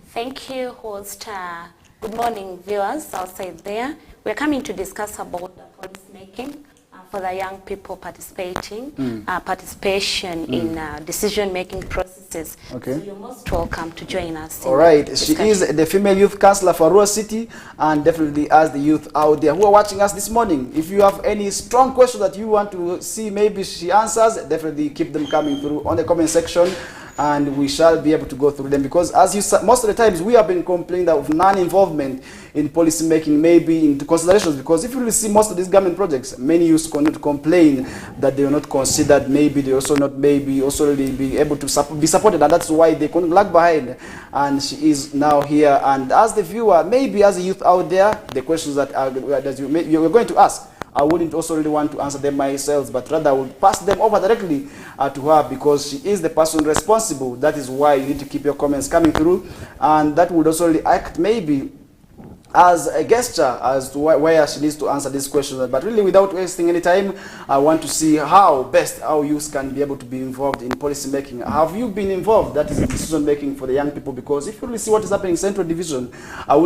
Thank you, host. Good morning, viewers outside there. We're coming to discuss about the policy making for the young people participating, participation in decision-making processes. Okay. So you're most welcome to join us. All right. She is the female youth councillor for ARUA City, and definitely as the youth out there who are watching us this morning, if you have any strong questions that you want to see maybe she answers, definitely keep them coming through on the comment section, and we shall be able to go through them, because as you most of the times we have been complaining of non-involvement in policy making, maybe into considerations, because if you really see most of these government projects, many youths complain that they are not considered, maybe they also not also really be able to be supported, and that's why they couldn't lag behind. And she is now here, and as the viewer, maybe as a youth out there, the questions that you're going to ask, I wouldn't also really want to answer them myself, but rather I will pass them over directly to her, because she is the person responsible. That is why you need to keep your comments coming through, and that would also really act maybe as a gesture as to where she needs to answer these questions. But really, without wasting any time, I want to see how best our youth can be able to be involved in policy making. Have you been involved? That is decision making for the young people, because if you really see what is happening in Central Division, I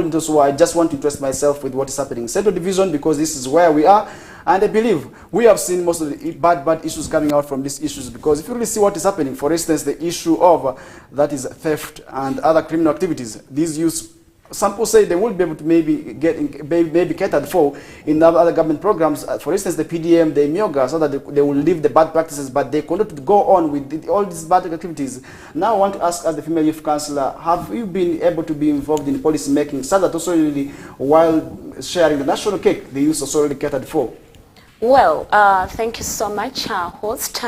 just want to interest myself with what is happening in Central Division, because this is where we are. And I believe we have seen most of the bad issues coming out from these issues, because if you really see what is happening, for instance, the issue of that is theft and other criminal activities, these youths, some people say they will be able to maybe catered for in other government programs. For instance, the PDM, the Myoga, so that they will leave the bad practices, but they continue to go on with all these bad activities. Now I want to ask, as the female youth councillor, have you been able to be involved in policy making, so that also really, while sharing the national cake, the youth also really catered for? Well, thank you so much, host.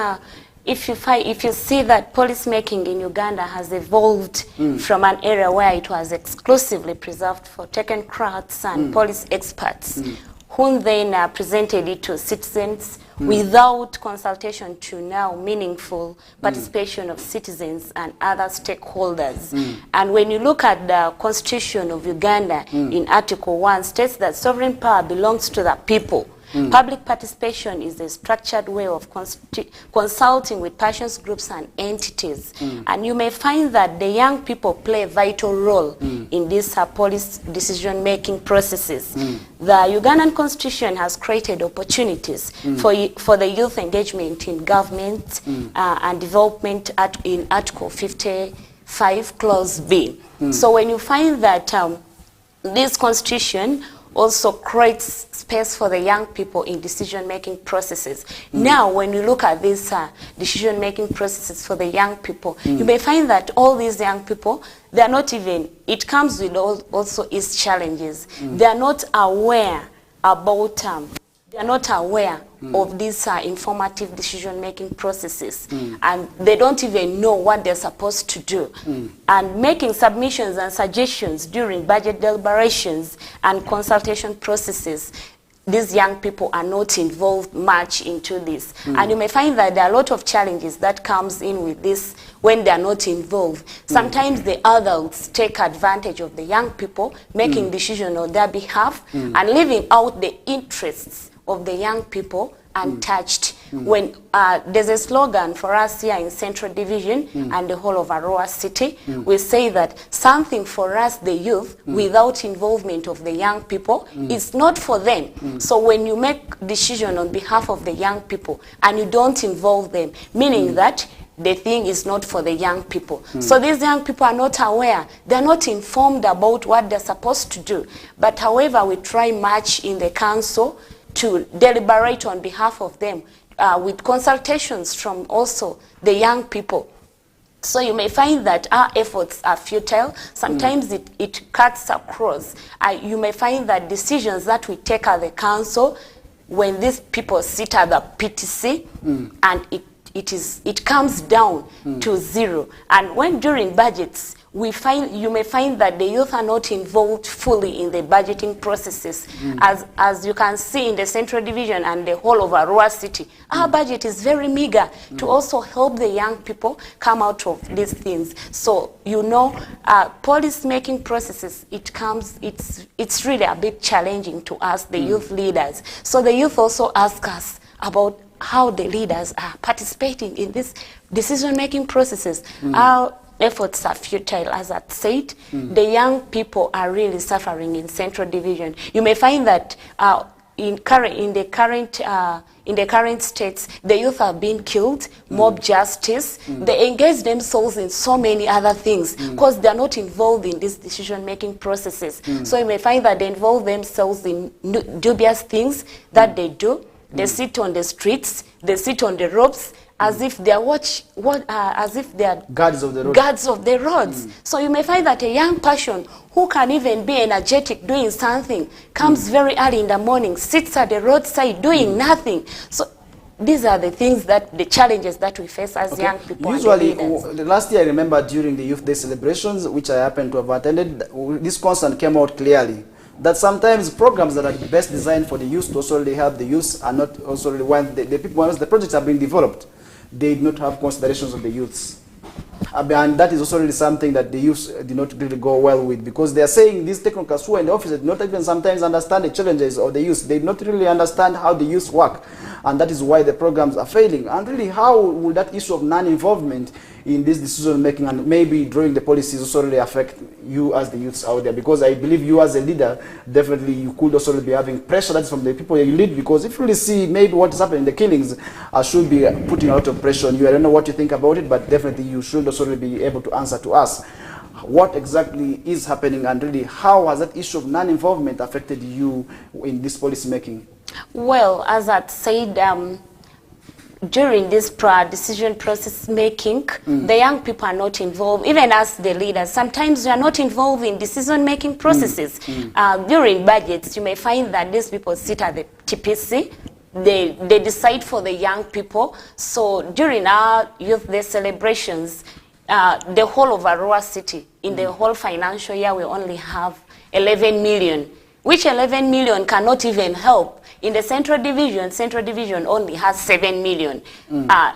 If you see that policy making in Uganda has evolved from an area where it was exclusively preserved for technocrats and police experts, who then presented it to citizens without consultation, to now meaningful participation of citizens and other stakeholders. And when you look at the Constitution of Uganda, in Article 1 states that sovereign power belongs to the people. Public participation is a structured way of consulting with persons, groups, and entities. And you may find that the young people play a vital role in these policy decision-making processes. The Ugandan Constitution has created opportunities for the youth engagement in government and development in Article 55, Clause B. So when you find that this Constitution also creates space for the young people in decision-making processes. Now, when you look at these decision-making processes for the young people, you may find that all these young people, they are not even, it comes with also its challenges. They are not aware about, they are not aware of these informative decision-making processes, and they don't even know what they're supposed to do. And making submissions and suggestions during budget deliberations and consultation processes, these young people are not involved much into this. And you may find that there are a lot of challenges that comes in with this when they are not involved. Sometimes the adults take advantage of the young people, making decisions on their behalf and leaving out the interests of the young people untouched. When there's a slogan for us here in Central Division and the whole of ARUA City, we say that something for us, the youth, without involvement of the young people, is not for them. So when you make decision on behalf of the young people and you don't involve them, meaning that the thing is not for the young people. So these young people are not aware. They're not informed about what they're supposed to do. But however, we try much in the council to deliberate on behalf of them with consultations from also the young people. So you may find that our efforts are futile. Sometimes it cuts across. You may find that decisions that we take at the council, when these people sit at the PTC, and it comes down to zero. And when during budgets, you may find that the youth are not involved fully in the budgeting processes. As you can see in the Central Division and the whole of ARUA City, our budget is very meager to also help the young people come out of these things. So, you know, policy making processes, it's really a bit challenging to us, the youth leaders. So the youth also ask us about how the leaders are participating in these decision-making processes. Our efforts are futile, as I said. The young people are really suffering in Central Division. You may find that in the current states, the youth are being killed, mob justice. They engage themselves in so many other things because they are not involved in these decision-making processes. So you may find that they involve themselves in dubious things that they do. They sit on the streets, they sit on the ropes, as if they are as if they are guards of the road. Guards of the roads. So you may find that a young person who can even be energetic doing something comes very early in the morning, sits at the roadside doing nothing. So these are the things the challenges that we face as young people. Usually, the last year I remember during the Youth Day celebrations, which I happened to have attended, this concern came out clearly. That sometimes programs that are best designed for the youth to also really help the youth are not also really when the people, once the projects are being developed, they do not have considerations of the youths. And that is also really something that the youths did not really go well with, because they are saying these technocrats who are in the office do not even sometimes understand the challenges of the youth. They do not really understand how the youth work, and that is why the programs are failing. And really, how will that issue of non-involvement in this decision making and maybe drawing the policies also really affect you as the youths out there? Because I believe you as a leader, definitely you could also be having pressure that's from the people you lead, because if you really see maybe what is happening in the killings, I should be putting a lot of pressure on you. I don't know what you think about it, but definitely you should also really be able to answer to us what exactly is happening, and really how has that issue of non-involvement affected you in this policy making? Well, as I said, during this decision process making, the young people are not involved, even as the leaders. Sometimes we are not involved in decision making processes. During budgets, you may find that these people sit at the TPC, they decide for the young people. So during our Youth Day celebrations, the whole of ARUA City, in the whole financial year, we only have 11 million, which 11 million cannot even help. In the Central Division only has 7 million.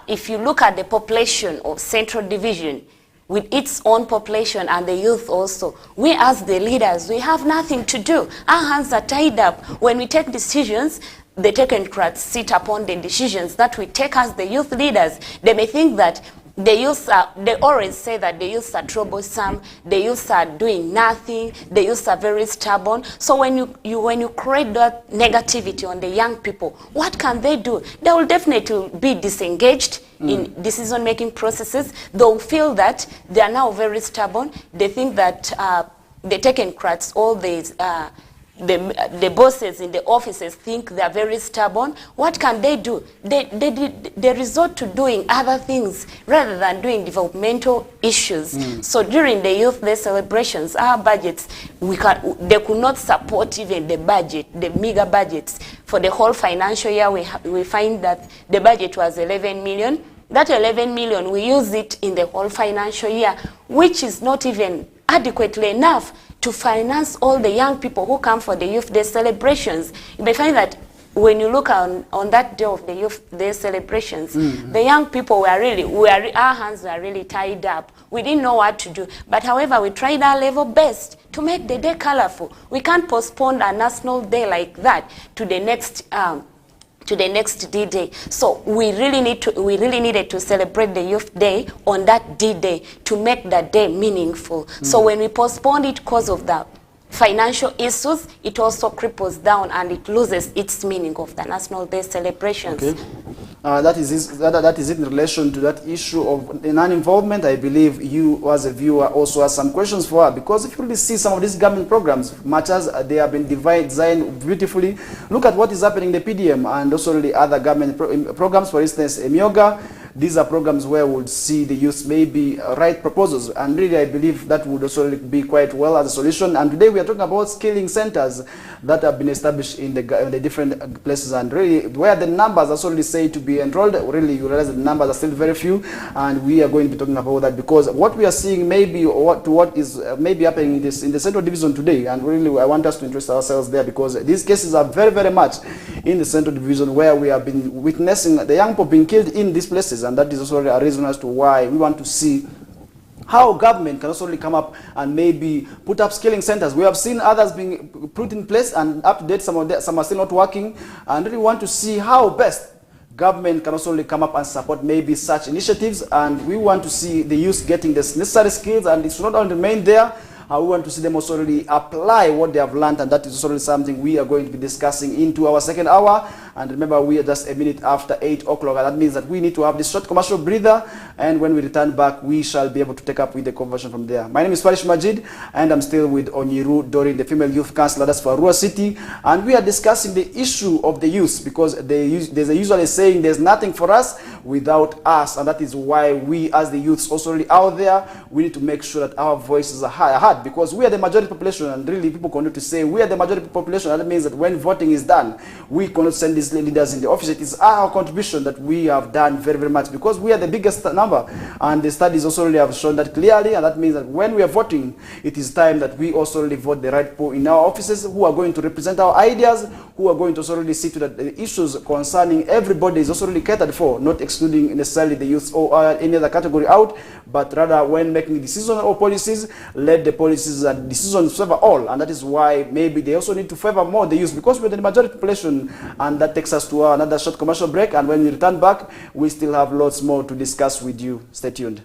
If you look at the population of Central Division, with its own population and the youth also, we as the leaders, we have nothing to do. Our hands are tied up. When we take decisions, the technocrats sit upon the decisions that we take as the youth leaders. They may think that the youth they always say that the youth are troublesome, the youth are doing nothing, the youth are very stubborn. So when you create that negativity on the young people, what can they do? They will definitely be disengaged in decision-making processes. They'll feel that they are now very stubborn. They think that the technocrats, all these the bosses in the offices think they are very stubborn. What can they do? They resort to doing other things rather than doing developmental issues. So during the Youth Day celebrations, our budgets, they could not support even the budget, the meager budgets. For the whole financial year, we find that the budget was 11 million. That 11 million, we use it in the whole financial year, which is not even adequately enough to finance all the young people who come for the Youth Day celebrations. You may find that when you look on that day of the Youth Day celebrations, the young people were our hands were really tied up. We didn't know what to do. But however, we tried our level best to make the day colorful. We can't postpone a national day like that to the next D-Day. So we really needed to celebrate the Youth Day on that D-Day to make that day meaningful. So when we postponed it because of the financial issues, it also cripples down and it loses its meaning of the National Day celebrations. Okay. That is it in relation to that issue of non-involvement. I believe you as a viewer also have some questions for her, because if you really see some of these government programs, much as they have been designed beautifully, look at what is happening in the PDM and also the other government programs, for instance, Emioga. These are programs where we'll see the youth maybe write proposals, and really I believe that would also be quite well as a solution. And today we are talking about skilling centers that have been established in the different places, and really where the numbers are solely say to be enrolled, really you realize that the numbers are still very few, and we are going to be talking about that because what we are seeing maybe what is maybe happening in the Central Division today, and really I want us to interest ourselves there because these cases are very, very much in the Central Division where we have been witnessing the young people being killed in these places. And that is also a reason as to why we want to see how government can also come up and maybe put up skilling centers. We have seen others being put in place and up to date, some are still not working, and really want to see how best government can also come up and support maybe such initiatives. And we want to see the youth getting the necessary skills, and it should not only remain there. We want to see them also really apply what they have learned, and that is also really something we are going to be discussing into our second hour. And remember, we are just a minute after 8 o'clock, and that means that we need to have this short commercial breather, and when we return back, we shall be able to take up with the conversation from there. My name is FARISH MAJID, and I'm still with Onyiru Doreen, the female youth councillor, that's for ARUA City, and we are discussing the issue of the youth, because there's a usually saying there's nothing for us without us, and that is why we as the youths also really out there, we need to make sure that our voices are heard, because we are the majority population, and really people continue to say we are the majority population, and that means that when voting is done, we cannot send these leaders in the office. It is our contribution that we have done very, very much, because we are the biggest number, and the studies also really have shown that clearly, and that means that when we are voting, it is time that we also really vote the right people in our offices who are going to represent our ideas, who are going to also really see to that the issues concerning everybody is also really catered for, not excluding necessarily the youth or any other category out, but rather when making decisions or policies, let the policies and decisions favor all. And that is why maybe they also need to favor more the youth, because we're the majority population. And that takes us to another short commercial break, and when we return back, we still have lots more to discuss with you. Stay tuned.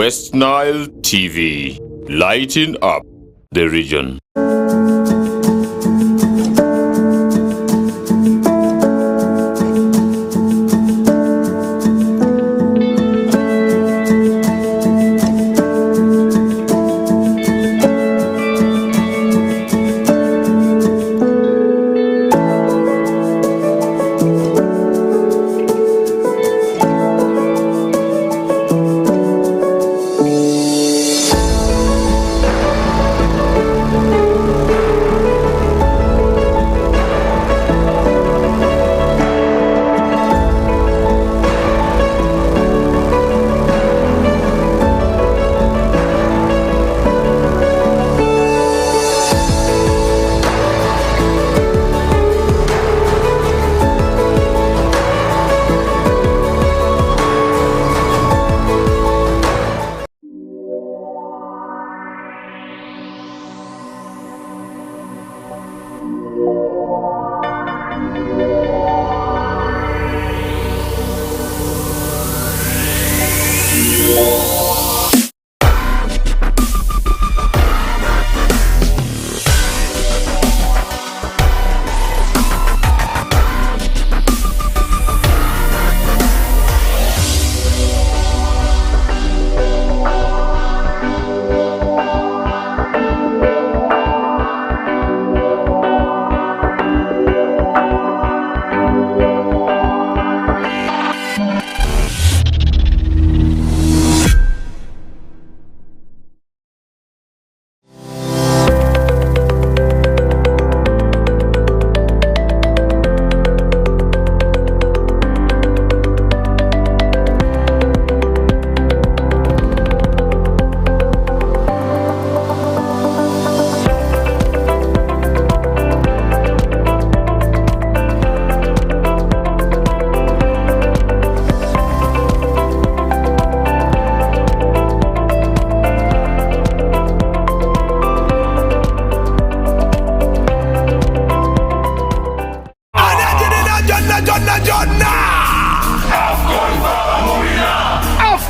West Nile TV, lighting up the region.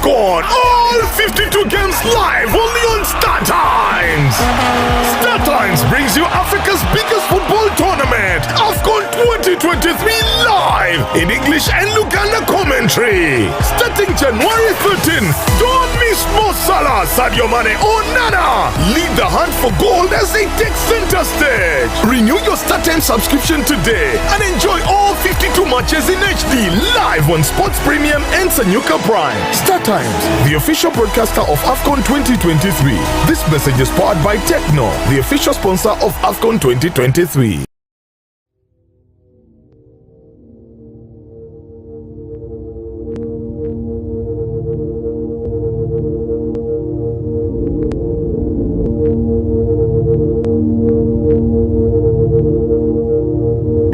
AFCON. All 52 games live only on Star Times. Star Times brings you Africa's biggest football tournament, AFCON 2023 live in English and Luganda commentary. Starting January 13th, don't miss Mo Salah, Sadio Mane or Nana. Lead the hunt for gold as they take center stage. Renew your Star Times subscription today and enjoy all 52 matches in HD live on Sports Premium and Sanyuka Prime. Star Times, the official broadcaster of AFCON 2023. This message is powered by Techno, the official sponsor of AFCON 2023.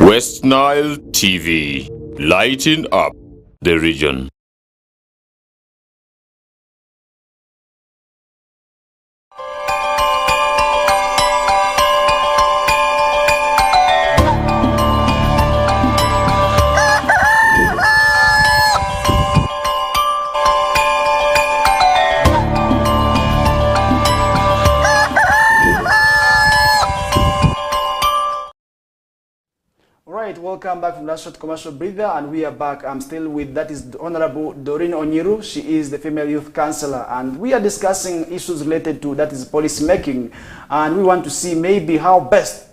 West Nile TV, lighting up the region. Welcome back from that short commercial breather, and we are back. I'm still with, that is Honorable Doreen Onyiru. She is the female youth councillor, and we are discussing issues related to, that is, policy making, and we want to see maybe how best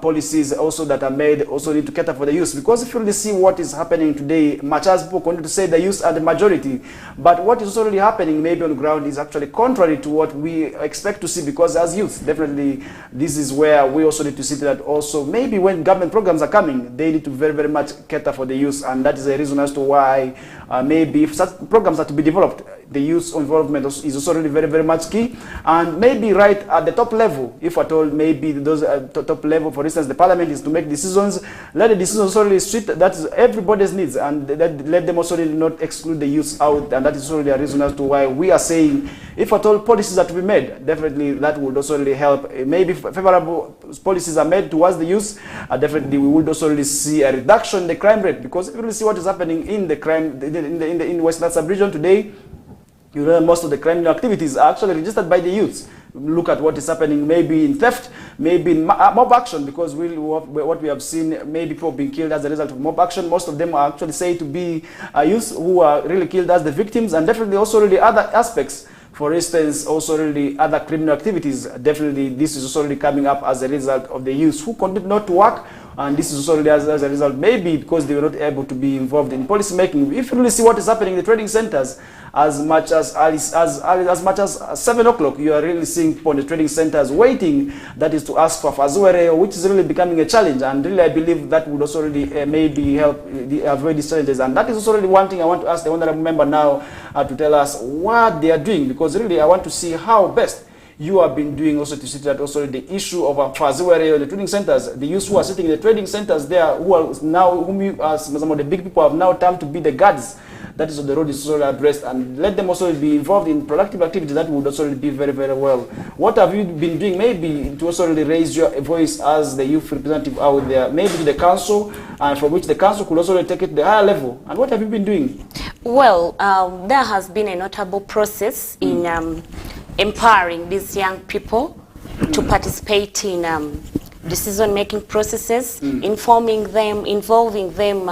policies also that are made also need to cater for the youth, because if you really see what is happening today, much as people continue to say the youth are the majority, but what is already happening maybe on the ground is actually contrary to what we expect to see, because as youth, definitely this is where we also need to see that also maybe when government programs are coming, they need to very, very much cater for the youth, and that is a reason as to why maybe if such programs are to be developed, the youth involvement is also really very, very much key, and maybe right at the top level, if at all, maybe those top level, for instance, the parliament is to make decisions, let the decisions also really suit that is everybody's needs, and let them also really not exclude the youth out, and that is really a reason as to why we are saying, if at all policies are to be made, definitely that would also really help. Maybe favorable policies are made towards the youth, definitely we would also really see a reduction in the crime rate, because if you really see what is happening in the crime in West Nile sub-region today, you know, most of the criminal activities are actually registered by the youths. Look at what is happening maybe in theft, maybe in mob action, because what we have seen, maybe people being killed as a result of mob action. Most of them are actually said to be youths who are really killed as the victims, and definitely also really other aspects. For instance, also really other criminal activities, definitely this is also really coming up as a result of the youths who continue not to work, and this is also really as a result, maybe because they were not able to be involved in policy making. If you really see what is happening in the trading centers, as much as 7 o'clock, you are really seeing people in the trading centers waiting, that is to ask for fazuere, which is really becoming a challenge, and really I believe that would also really maybe help avoid these challenges, and that is also really one thing I want to ask the honorable member now to tell us what they are doing, because really I want to see how best you have been doing also to see that also the issue of fazuere in the trading centers, the youths who are sitting in the trading centers there, who are now, some of the big people have now turned to be the guards. That is on the road is also addressed, and let them also be involved in productive activities. That would also be very, very well. What have you been doing maybe to also really raise your voice as the youth representative out there, maybe to the council, and from which the council could also take it to the higher level? And what have you been doing? Well, there has been a notable process in empowering these young people to participate in decision-making processes, informing them, involving them,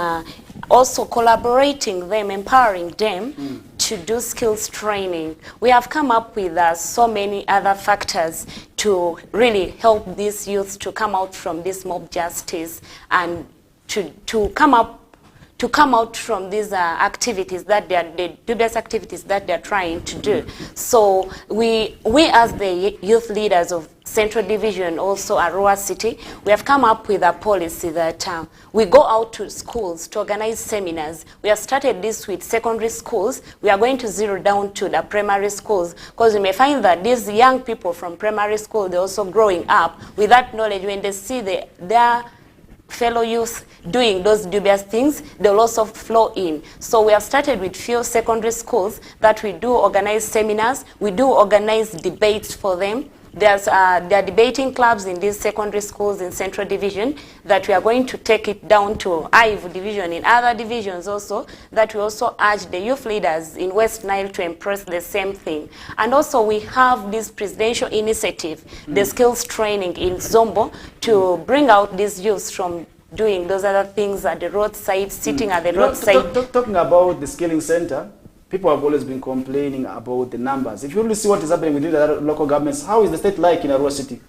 also collaborating them, empowering them to do skills training. We have come up with so many other factors to really help these youths to come out from this mob justice and to come out from these activities that the dubious activities that they're trying to do. So we as the youth leaders of Central Division, also ARUA City, we have come up with a policy that we go out to schools to organize seminars. We have started this with secondary schools. We are going to zero down to the primary schools, because we may find that these young people from primary school, they're also growing up with that knowledge. When they see their fellow youth doing those dubious things, they'll also flow in. So we have started with few secondary schools that we do organize seminars, we do organize debates for them, There are debating clubs in these secondary schools in Central Division that we are going to take it down to Ivu Division, in other divisions also, that we also urge the youth leaders in West Nile to embrace the same thing. And also we have this presidential initiative, the skills training in Zombo, to bring out these youths from doing those other things at the roadside, sitting at the roadside. Talking about the skilling center, people have always been complaining about the numbers. If you really see what is happening within the local governments, how is the state like in ARUA City?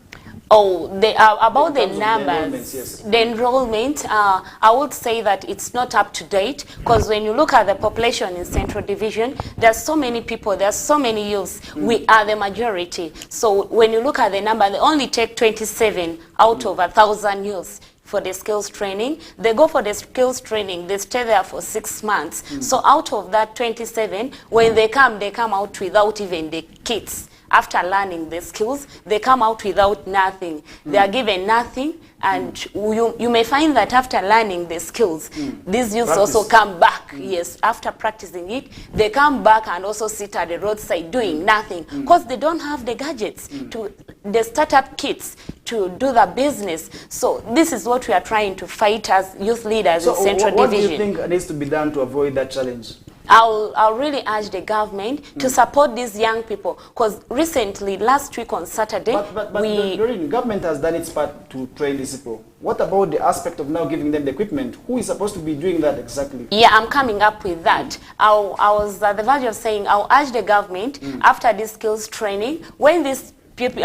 Oh, about the The numbers, enrollments, yes. the enrollment, I would say that it's not up to date, because when you look at the population in Central Division, there's so many people, there's so many youths. We are the majority. So when you look at the number, they only take 27 out of 1,000 youths for the skills training. They go for the skills training, they stay there for 6 months. So out of that 27, when they come out without even the kits. After learning the skills, they come out without nothing. They are given nothing, and you may find that after learning the skills, these youths also come back. Yes, after practicing it, they come back and also sit at the roadside doing nothing, because they don't have the gadgets, to the startup kits to do the business. So this is what we are trying to fight as youth leaders in Central Division. What do you think needs to be done to avoid that challenge? I'll really urge the government to support these young people, because recently, last week on Saturday, but the government has done its part to train these people. What about the aspect of now giving them the equipment? Who is supposed to be doing that exactly? Yeah, I'm coming up with that. I was at the verge of saying I'll urge the government, after this skills training, when these people,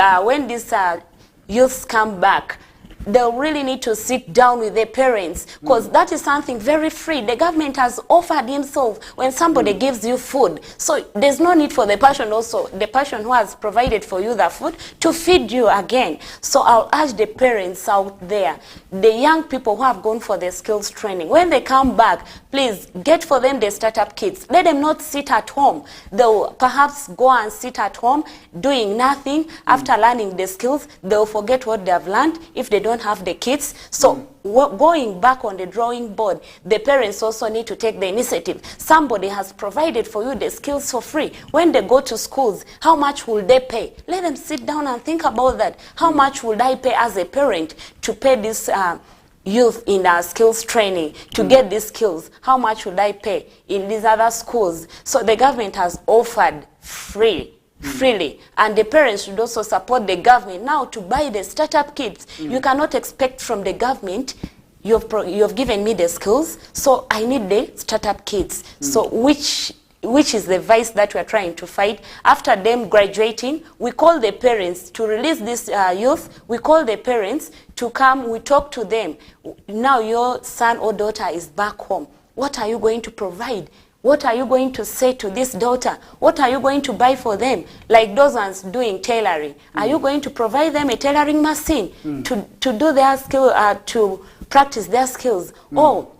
youths come back, they'll really need to sit down with their parents, because that is something very free. The government has offered himself when somebody gives you food. So there's no need for the person also, the person who has provided for you the food, to feed you again. So I'll urge the parents out there, the young people who have gone for the skills training, when they come back, please get for them the startup kits. Let them not sit at home. They'll perhaps go and sit at home doing nothing. After learning the skills, they'll forget what they have learned if they don't have the kits. So going back on the drawing board, the parents also need to take the initiative. Somebody has provided for you the skills for free. When they go to schools, how much will they pay? Let them sit down and think about that. How much would I pay as a parent to pay this youth in our skills training to get these skills? How much would I pay in these other schools? So the government has offered freely, and the parents should also support the government now to buy the startup kits. You cannot expect from the government, you have given me the skills, so I need the startup kits. So which is the vice that we are trying to fight. After them graduating, we call the parents to release this youth. We call the parents to come, we talk to them. Now your son or daughter is back home. What are you going to provide? What are you going to say to this daughter? What are you going to buy for them? Like those ones doing tailoring. Are you going to provide them a tailoring machine to do their skill, to practice their skills? Or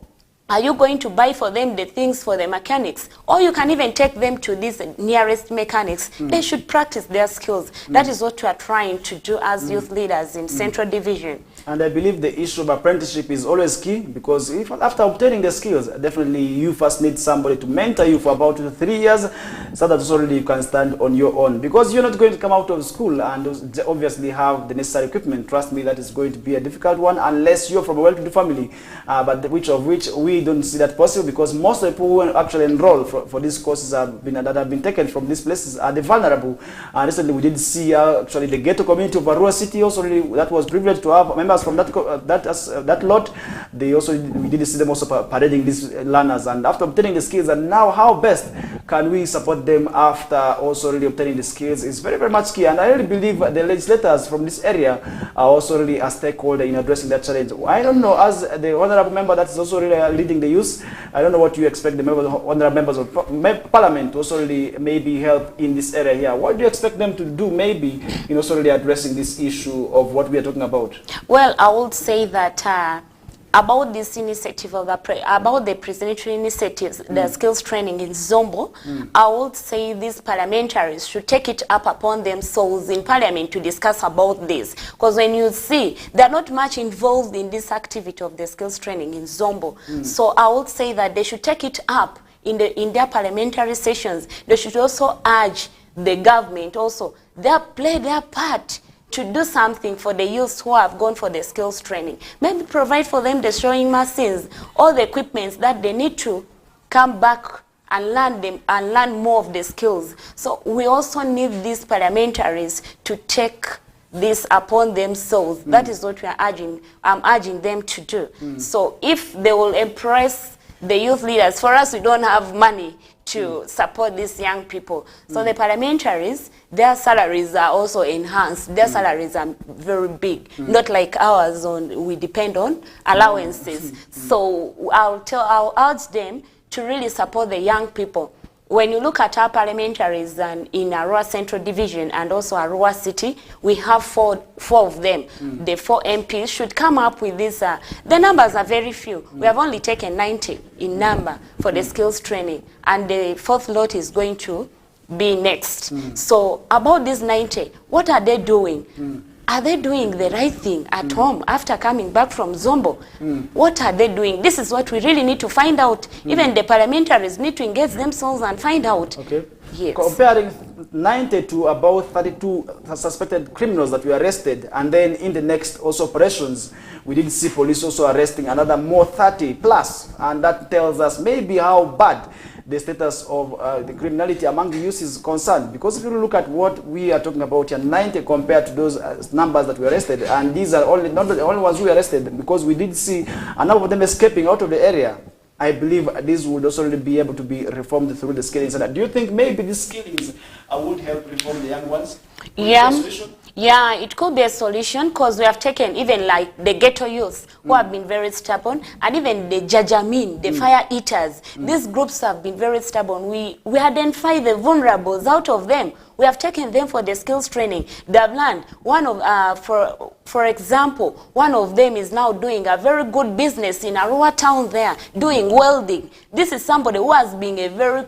are you going to buy for them the things for the mechanics? Or you can even take them to these nearest mechanics. They should practice their skills. That is what we are trying to do as youth leaders in Central Division. And I believe the issue of apprenticeship is always key, because if after obtaining the skills, definitely you first need somebody to mentor you for about 3 years, so that already you can stand on your own. Because you're not going to come out of school and obviously have the necessary equipment. Trust me, that is going to be a difficult one unless you're from a well-to-do family. But which we don't see that possible, because most of the people who actually enroll for these courses that have been taken from these places are the vulnerable. And recently we did see actually the ghetto community of ARUA City also really, that was privileged to have members from that lot. We did see them also parading these learners, and after obtaining the skills, and now how best can we support them after also really obtaining the skills is very, very much key. And I really believe the legislators from this area are also really a stakeholder in addressing that challenge. I don't know, as the honorable member that is also really leading the youth, I don't know what you expect the honorable members of parliament to also really maybe help in this area here. What do you expect them to do maybe in also really addressing this issue of what we are talking about? Well, I would say that about this initiative of about the presidential initiatives, the skills training in Zombo, I would say these parliamentaries should take it up upon themselves in parliament to discuss about this. Because when you see, they're not much involved in this activity of the skills training in Zombo. So I would say that they should take it up in their parliamentary sessions. They should also urge the government also, play their part to do something for the youths who have gone for the skills training. Maybe provide for them the sewing machines, all the equipments that they need to come back and learn more of the skills. So we also need these parliamentaries to take this upon themselves. That is what I'm urging them to do. So if they will impress the youth leaders, for us, we don't have money to support these young people. So the parliamentaries, their salaries are also enhanced. Their salaries are very big, not like ours. We depend on allowances. So I'll urge them to really support the young people. When you look at our parliamentaries and in ARUA Central Division and also ARUA City, we have four of them. The 4 MPs should come up with this. The numbers are very few. We have only taken 90 in number for the skills training, and the 4th lot is going to be next. So about these 90, what are they doing? Are they doing the right thing at home after coming back from Zombo? What are they doing? This is what we really need to find out. Even the parliamentaries need to engage themselves and find out. Okay. Yes. Comparing 90 to about 32 suspected criminals that were arrested, and then in the next also operations, we did see police also arresting another more 30 plus, and that tells us maybe how bad the status of the criminality among the youth is concerned. Because if you look at what we are talking about here, 90 compared to those numbers that were arrested, and these are not the only ones who were arrested, because we did see a number of them escaping out of the area. I believe this would also be able to be reformed through the skillings. And do you think maybe these skillings would help reform the young ones? Yeah, it could be a solution, because we have taken even like the ghetto youth who have been very stubborn, and even the Jajamin, the fire eaters. These groups have been very stubborn. We identify the vulnerables out of them. We have taken them for the skills training. They have learned. One of, for example, one of them is now doing a very good business in Arua town there, doing welding. This is somebody who has been a very,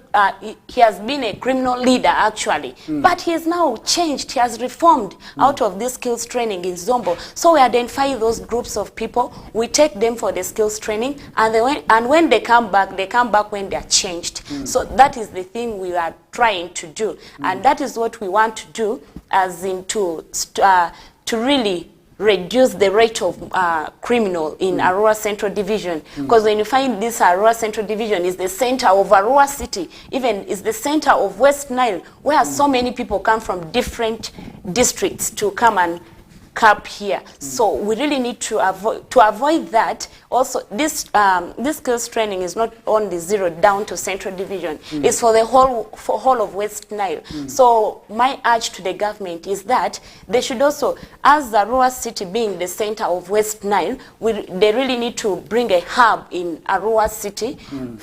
he has been a criminal leader actually, but he has now changed. He has reformed out of this skills training in Zombo. So we identify those groups of people. We take them for the skills training, and when they come back when they are changed. So that is the thing we are trying to do, and that is what we want to do, as in to really reduce the rate of criminal in ARUA Central Division. Because when you find this ARUA Central Division is the center of ARUA City, even is the center of West Nile, where so many people come from different districts to come and camp here. So we really need to avoid that. Also, this skills training is not only zeroed down to Central Division. It's for the whole of West Nile. So my urge to the government is that they should also, as ARUA City being the center of West Nile, they really need to bring a hub in ARUA City,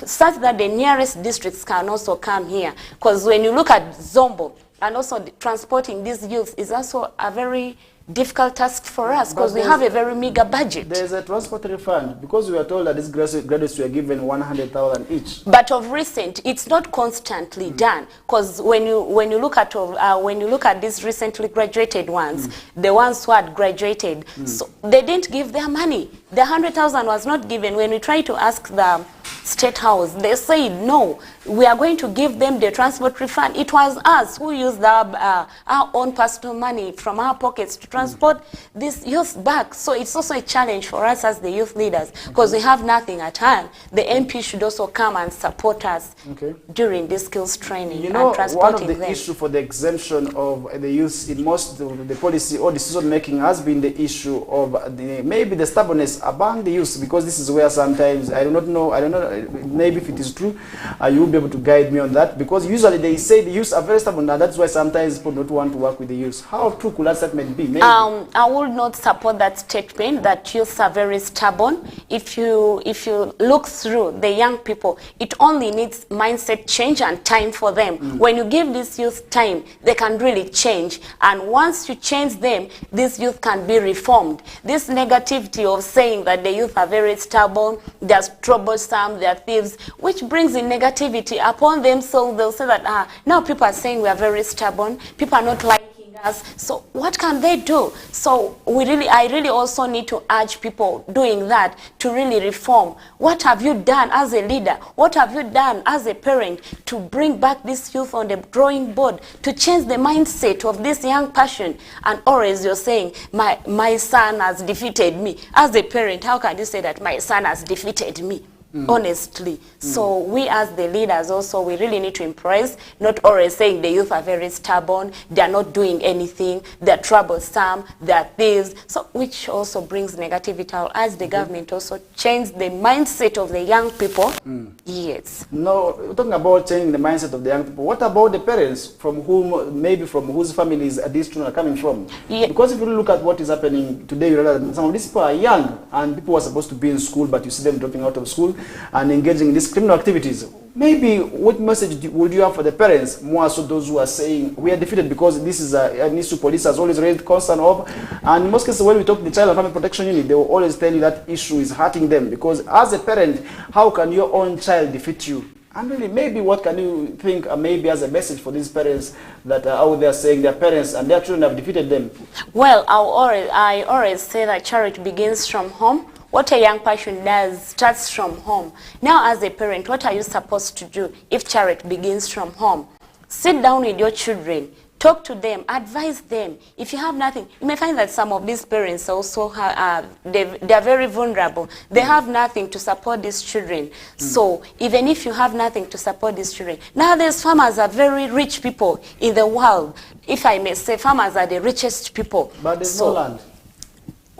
such that the nearest districts can also come here. Because when you look at Zombo, and also transporting these youths is also a very difficult task for us, because we have a very meager budget. There's a transport refund, because we were told that these graduates were given 100,000 each. But of recent, it's not constantly done, because when you look at these recently graduated ones, the ones who had graduated, so they didn't give their money. The 100,000 was not given. When we try to ask the State House, they said no, we are going to give them the transport refund. It was us who used our own personal money from our pockets to transport these youth back. So it's also a challenge for us as the youth leaders, because we have nothing at hand. The MP should also come and support us during this skills training. You know, and transporting one of the issues for the exemption of the youth in most of the policy or decision making has been the issue of maybe the stubbornness among the youth, because this is where sometimes I don't know, maybe if it is true, you will be able to guide me on that, because usually they say the youth are very stubborn, and that's why sometimes people don't want to work with the youth. How true could that statement be? Maybe. I would not support that statement that youths are very stubborn. If you look through the young people, it only needs mindset change and time for them. When you give this youth time, they can really change, and once you change them, this youth can be reformed. This negativity of saying that the youth are very stubborn, they're troublesome, they're thieves, which brings in negativity upon them. So they'll say that now people are saying we are very stubborn, people are not liking us. So what can they do? So I really also need to urge people doing that to really reform. What have you done as a leader? What have you done as a parent to bring back this youth on the drawing board, to change the mindset of this young person? And always you're saying, my son has defeated me. As a parent, how can you say that my son has defeated me? Honestly. So we as the leaders also, we really need to impress, not always saying the youth are very stubborn, they are not doing anything, they're troublesome, they're thieves, so which also brings negativity. As the government also change the mindset of the young people. Yes. No, we're talking about changing the mindset of the young people. What about the parents from whom, maybe from whose families these children are coming from? Yeah. Because if you look at what is happening today, you realize that some of these people are young and people are supposed to be in school, but you see them dropping out of school and engaging in these criminal activities. Maybe what message would you have for the parents, more so those who are saying we are defeated because this is an issue police has always raised concern of, and in most cases when we talk to the Child and Family Protection Unit, they will always tell you that issue is hurting them, because as a parent, how can your own child defeat you? And really, maybe what can you think maybe as a message for these parents that are out there saying their parents and their children have defeated them? Well, I always say that charity begins from home. What a young person does starts from home. Now as a parent, what are you supposed to do if charity begins from home? Sit down with your children, talk to them, advise them. If you have nothing, you may find that some of these parents also they are very vulnerable. They have nothing to support these children. So even if you have nothing to support these children, nowadays farmers are very rich people in the world. If I may say, farmers are the richest people. But there's no land.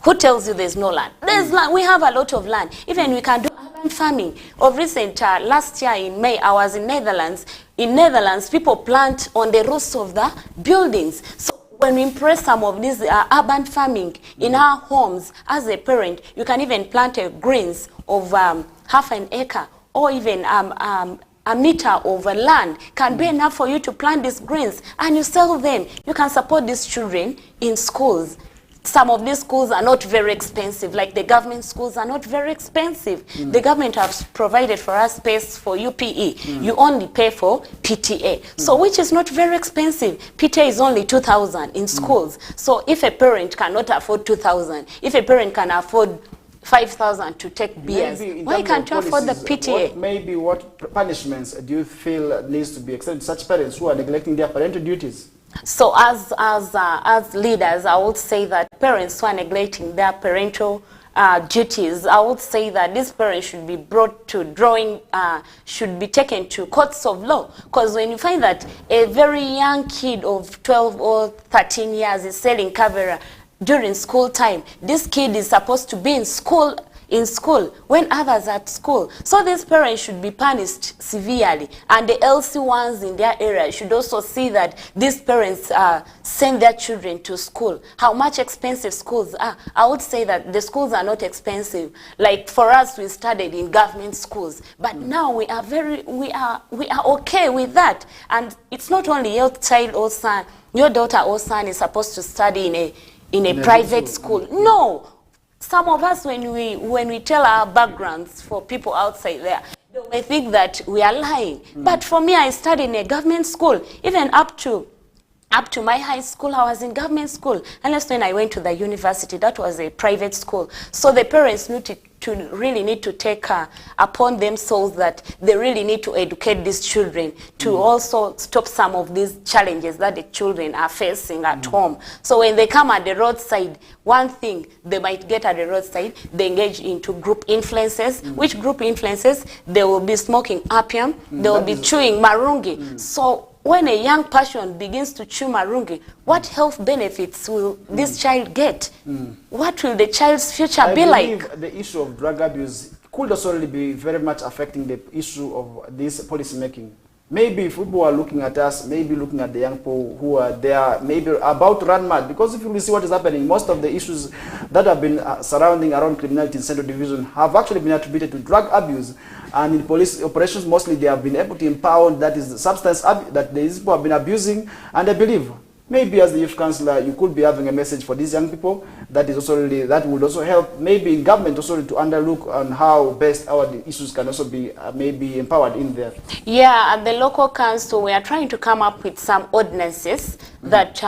Who tells you there's no land? There's land. We have a lot of land. Even we can do urban farming. Of recent, last year in May, I was in Netherlands. In Netherlands, people plant on the roofs of the buildings. So when we impress some of these urban farming in our homes, as a parent, you can even plant a greens of half an acre or even a meter of land can be enough for you to plant these greens, and you sell them. You can support these children in schools. Some of these schools are not very expensive, like the government schools are not very expensive. The government has provided for us space for UPE. You only pay for PTA, so which is not very expensive. PTA is only 2,000 in schools. So if a parent cannot afford 2,000, if a parent can afford 5,000 to take beers, why can't you afford the PTA? What punishments do you feel needs to be extended to such parents who are neglecting their parental duties? So as leaders, I would say that parents who are neglecting their parental duties, I would say that these parents should be brought to should be taken to courts of law. Because when you find that a very young kid of 12 or 13 years is selling kavera during school time, this kid is supposed to be in school when others are at school. So these parents should be punished severely, and the LC ones in their area should also see that these parents send their children to school. How much expensive schools are? I would say that the schools are not expensive. Like for us, we studied in government schools, but now we are okay with that. And it's not only your child or son, your daughter or son is supposed to study in a private school. No. Some of us, when we tell our backgrounds for people outside there, they may think that we are lying. But for me, I studied in a government school. Even up to my high school, I was in government school. Unless when I went to the university, that was a private school. So the parents really need to take upon themselves that they really need to educate these children to also stop some of these challenges that the children are facing at home. So when they come at the roadside, one thing they might get at the roadside, they engage into group influences. Which group influences? They will be smoking opium, they will be chewing marungi. So when a young person begins to chew marungi, what health benefits will this child get? What will the child's future be like? I believe the issue of drug abuse could also really be very much affecting the issue of this policy making. Maybe if people are looking at us, maybe looking at the young people who are there, maybe about to run mad. Because if you see what is happening, most of the issues that have been surrounding around criminality in Central Division have actually been attributed to drug abuse. And in police operations, mostly they have been able to impound that is the substance that these people have been abusing. And I believe, maybe as the youth councillor, you could be having a message for these young people that is also really, that would also help maybe in government also to underlook on how best our issues can also be maybe empowered in there. Yeah, at the local council, we are trying to come up with some ordinances that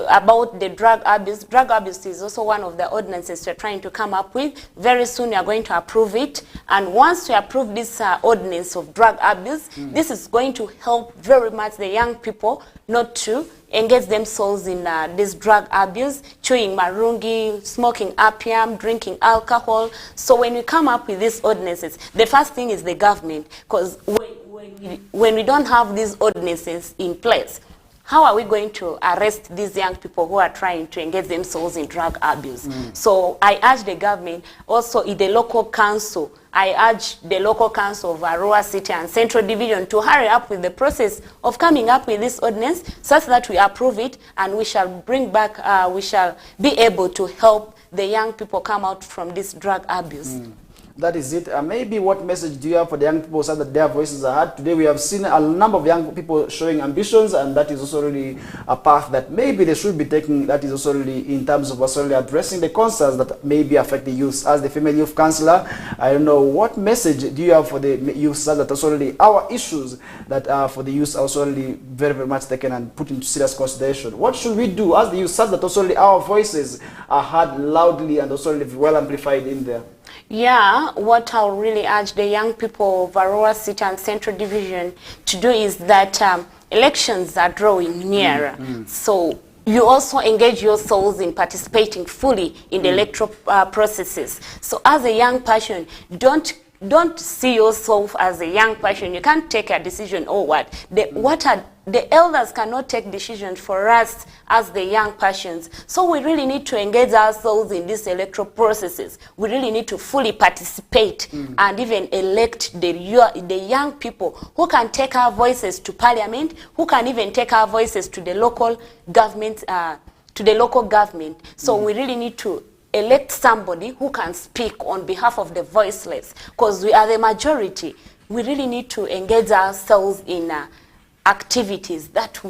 about the drug abuse. Drug abuse is also one of the ordinances we're trying to come up with. Very soon we are going to approve it. And once we approve this ordinance of drug abuse, this is going to help very much the young people not to engage themselves in this drug abuse, chewing marungi, smoking opium, drinking alcohol. So when we come up with these ordinances, the first thing is the government, because when we don't have these ordinances in place, how are we going to arrest these young people who are trying to engage themselves in drug abuse? So I urge the government, also in the local council, I urge the local council of ARUA City and Central Division to hurry up with the process of coming up with this ordinance such that we approve it and we shall bring back, we shall be able to help the young people come out from this drug abuse. That is it. Maybe what message do you have for the young people so that their voices are heard? Today we have seen a number of young people showing ambitions, and that is also really a path that maybe they should be taking. That is also really in terms of also really addressing the concerns that maybe affect the youth. As the female youth councillor, I don't know, what message do you have for the youth so that also really our issues that are for the youth are also really very, very much taken and put into serious consideration? What should we do as the youth so that also really our voices are heard loudly and also really well amplified in there? Yeah, what I'll really urge the young people of ARUA City and Central Division to do is that elections are drawing nearer. So you also engage yourselves in participating fully in the electoral processes. So as a young person, don't see yourself as a young person. You can't take a decision or what. The elders cannot take decisions for us as the young persons. So we really need to engage ourselves in these electoral processes. We really need to fully participate and even elect the young people who can take our voices to parliament, who can even take our voices to the local government, So we really need to elect somebody who can speak on behalf of the voiceless, because we are the majority. We really need to engage ourselves in activities that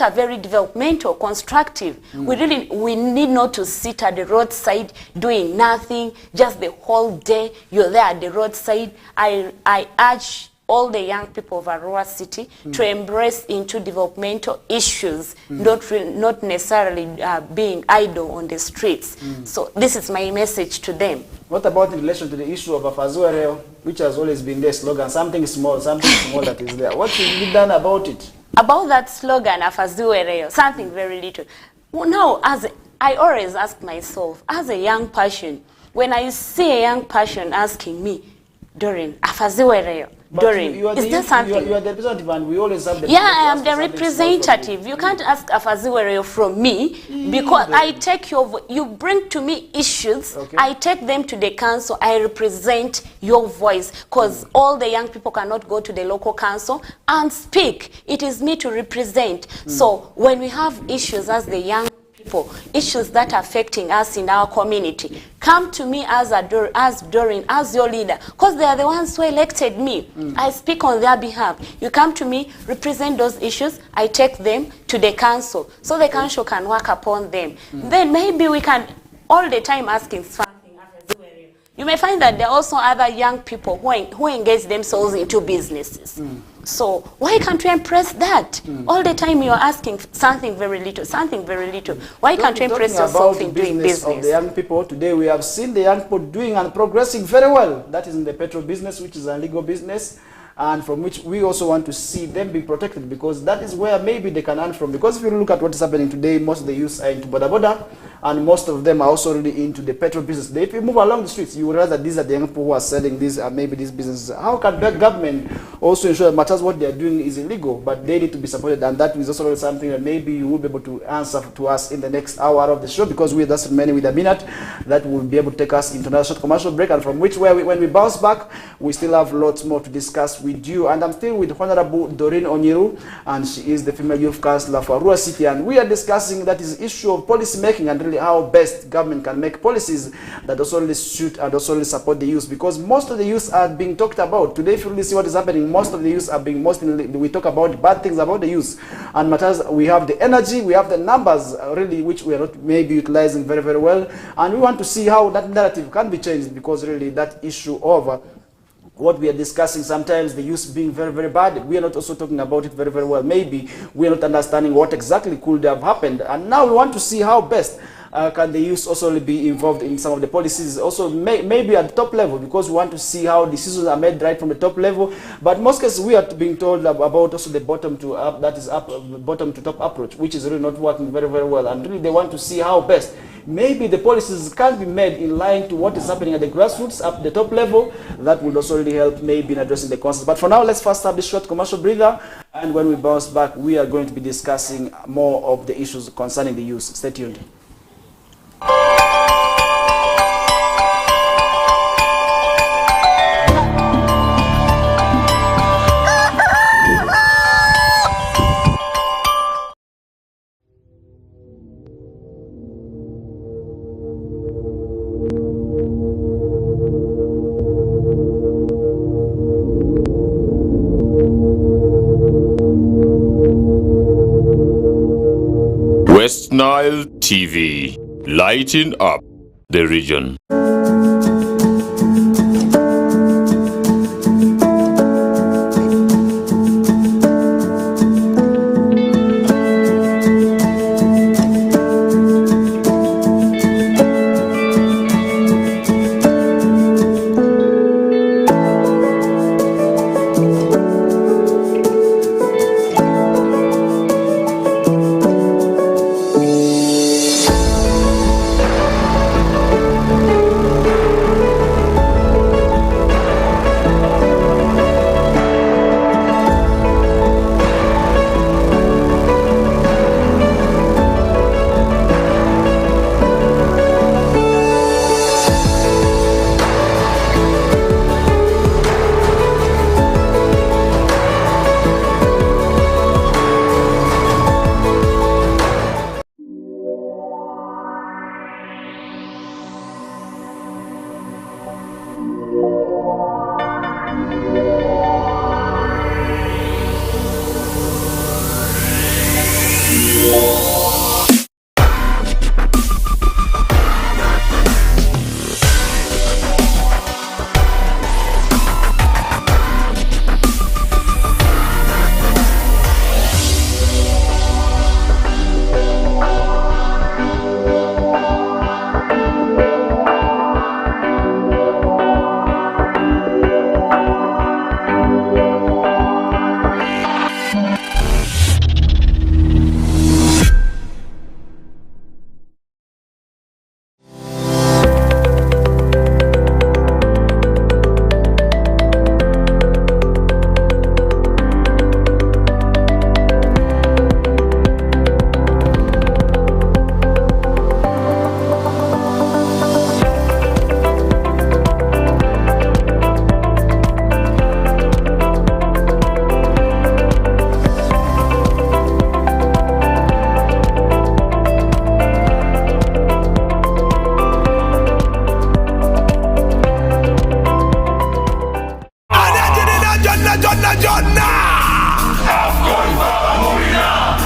are very developmental, constructive. We need not to sit at the roadside doing nothing just the whole day. You're there at the roadside. I urge all the young people of ARUA City to embrace into developmental issues, not necessarily being idle on the streets. So this is my message to them. What about in relation to the issue of Afazuereo, which has always been their slogan, something small that is there? What should be done about it? About that slogan, Afazuereo, something very little. Well, now, as I always ask myself, as a young person, when I see a young person asking me, Doreen, Afazuereo, Doreen, is there something? You are the representative, and we always have the... Yeah, I am the representative. You can't ask Afazuereo from me, because I take you bring to me issues, I take them to the council, I represent your voice, because all the young people cannot go to the local council and speak. It is me to represent. So when we have issues as the young people, issues that are affecting us in our community, come to me as Doreen, as your leader, because they are the ones who elected me. I speak on their behalf. You come to me, represent those issues, I take them to the council, so the council can work upon them. Then maybe we can, all the time asking something. You may find that there are also other young people who engage themselves into businesses. So why can't we impress that? All the time you are asking something very little, Why can't you impress yourself in doing business? Of the young people, today we have seen the young people doing and progressing very well. That is in the petrol business, which is a legal business, and from which we also want to see them be protected, because that is where maybe they can earn from. Because if you look at what is happening today, most of the youth are into boda, and most of them are also really into the petrol business. If you move along the streets, you will realize that these are the young people who are selling these, maybe these businesses. How can the government also ensure that much as what they are doing is illegal, but they need to be supported? And that is also something that maybe you will be able to answer to us in the next hour of the show, because we are just remaining with a minute. That will be able to take us into another short commercial break, and from which when we bounce back, we still have lots more to discuss with you. And I'm still with Honorable Doreen Onyiru, and she is the female youth councillor for ARUA City, and we are discussing that is issue of policy making and really how best government can make policies that also really suit and also really support the youth, because most of the youth are being talked about. Today, if you really see what is happening, most of the youth are being, we talk about bad things about the youth, and matters, we have the energy, we have the numbers really, which we are not maybe utilizing very, very well, and we want to see how that narrative can be changed, because really that issue of what we are discussing, sometimes the use being very, very bad. We are not also talking about it very, very well. Maybe we are not understanding what exactly could have happened. And now we want to see how best can the youth also be involved in some of the policies, also maybe at the top level, because we want to see how decisions are made right from the top level. But most cases we are being told about also the bottom to up, that is bottom to top approach, which is really not working very, very well. And really they want to see how best maybe the policies can be made in line to what is happening at the grassroots, up the top level. That would also really help maybe in addressing the concerns. But for now, let's first have this short commercial breather. And when we bounce back, we are going to be discussing more of the issues concerning the youth. Stay tuned. West Nile TV, lighting up the region.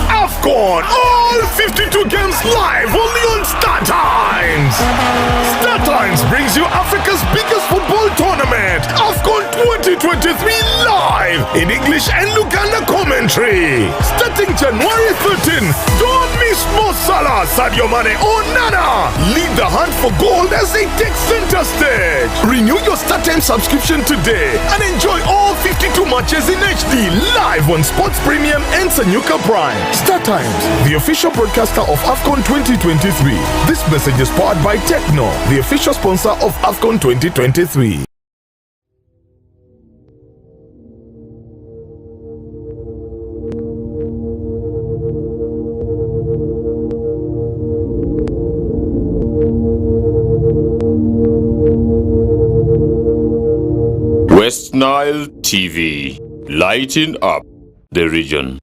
AFCON, all 52 games live only on StarTimes. StarTimes brings you Africa's biggest football tournament, AFCON 2023 live in English and Luganda commentary. Starting January 13, don't miss Mo Salah, Sadio Mane or Nana. Lead the hunt for gold as they take center stage. Renew your StarTimes subscription today and enjoy all 52 matches in HD live on Sports Premium and Sanyuka Prime. StarTimes, the official broadcaster of AFCON 2023. This message is powered by Techno, the official sponsor of AFCON 2023. West Nile TV, lighting up the region.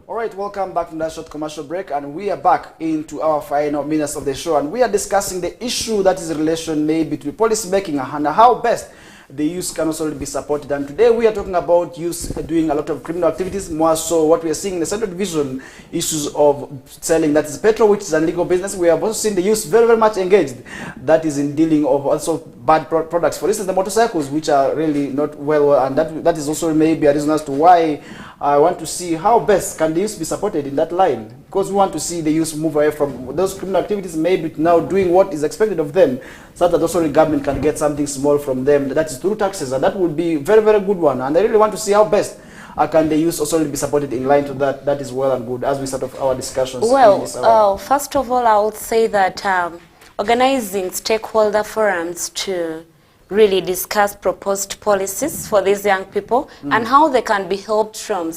Alright, welcome back from that short commercial break, and we are back into our final minutes of the show, and we are discussing the issue that is in relation maybe to policy making and how best the youth can also be supported. And today we are talking about youth doing a lot of criminal activities, more so what we are seeing in the Central Division, issues of selling, that is petrol, which is an illegal business. We have also seen the youth very, very much engaged, that is in dealing of also bad products. For instance, the motorcycles, which are really not well, and that is also maybe a reason as to why I want to see how best can the youth be supported in that line, because we want to see the youth move away from those criminal activities, maybe now doing what is expected of them, so that also the government can get something small from them, that is through taxes, and that would be very, very good one. And I really want to see how best can the youth also be supported in line to that. That is well and good as we start off our discussions. Well, first of all, I would say that organizing stakeholder forums to really discuss proposed policies for these young people and how they can be helped from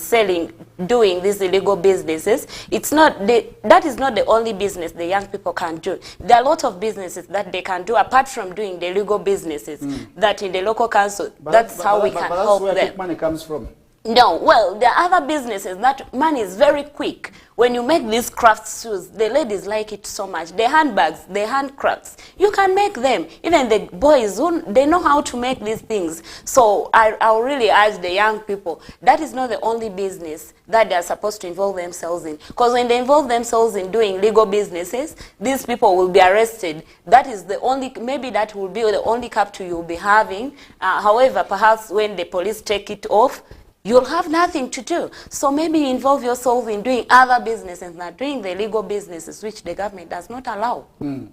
doing these illegal businesses. That is not the only business the young people can do. There are a lot of businesses that they can do apart from doing the illegal businesses that in the local council, that's how we can help them. That's where money comes from. No, well, there are other businesses that money is very quick. When you make these craft shoes, the ladies like it so much. The handbags, the handcrafts, you can make them. Even the boys, they know how to make these things. So I really urge the young people, that is not the only business that they are supposed to involve themselves in. Because when they involve themselves in doing legal businesses, these people will be arrested. That is the only, maybe that will be the only capture you'll be having. However, perhaps when the police take it off, you'll have nothing to do. So maybe involve yourself in doing other businesses, not doing the legal businesses, which the government does not allow.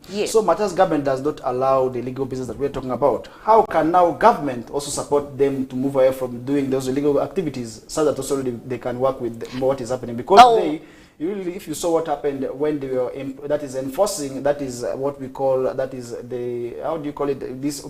Yes. So Mata's government does not allow the legal business that we're talking about. How can now government also support them to move away from doing those illegal activities so that also they can work with what is happening? Because usually, if you saw what happened when they were, that is enforcing, that is what we call, that is the, how do you call it, this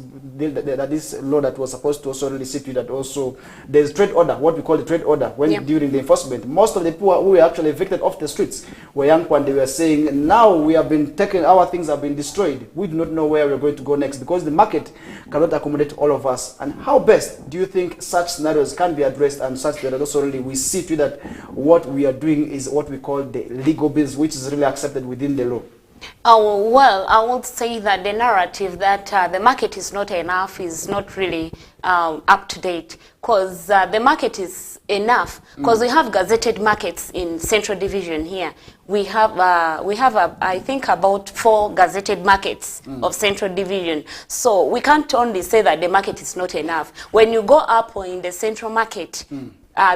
law that was supposed to also really see to that also, there's trade order, what we call the trade order, when during the enforcement, most of the people who were actually evicted off the streets were young ones. They were saying, now we have been taken, our things have been destroyed. We do not know where we're going to go next because the market cannot accommodate all of us. And how best do you think such scenarios can be addressed and such that also really we see to that what we are doing is what we call the legal business, which is really accepted within the law? Well, I would say that the narrative that the market is not enough is not really up to date, because the market is enough, because we have gazetted markets in Central Division here. We have I think about 4 gazetted markets of Central Division. So we can't only say that the market is not enough. When you go up in the Central Market,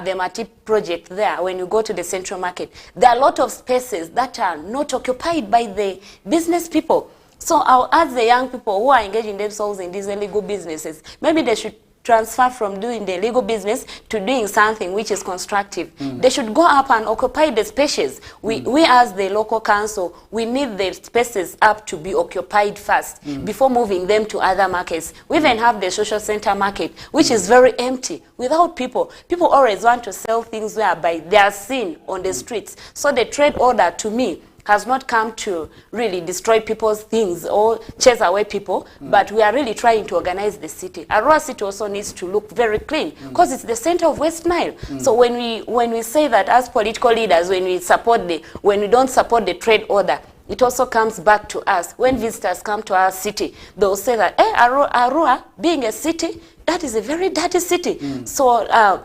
the Mati project there, when you go to the Central Market, there are a lot of spaces that are not occupied by the business people. So I'll ask the young people who are engaging themselves in these illegal businesses, maybe they should transfer from doing the legal business to doing something which is constructive. They should go up and occupy the spaces. We as the local council, we need the spaces up to be occupied first before moving them to other markets. We even have the social center market, which is very empty without people. People always want to sell things whereby they are seen on the streets. So the trade order, to me, has not come to really destroy people's things or chase away people, but we are really trying to organize the city. ARUA City also needs to look very clean because it's the center of West Nile. So when we say that as political leaders, when we don't support the trade order, it also comes back to us. When visitors come to our city, they'll say that, Arua, being a city, that is a very dirty city. So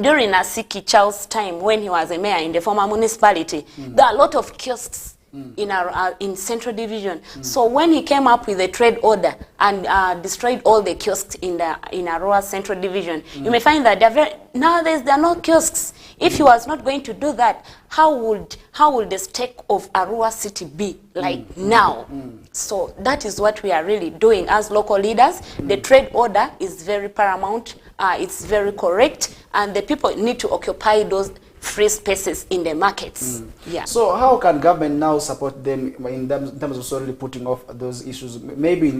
during Asiki Charles' time, when he was a mayor in the former municipality, there are a lot of kiosks in Central Division. So when he came up with a trade order and destroyed all the kiosks in Arua Central Division, you may find that nowadays there are no kiosks. If he was not going to do that, how would the stake of Arua City be like now? So that is what we are really doing as local leaders. The trade order is very paramount. It's very correct, and the people need to occupy those free spaces in the markets. Yeah. So how can government now support them in terms of solely putting off those issues? Maybe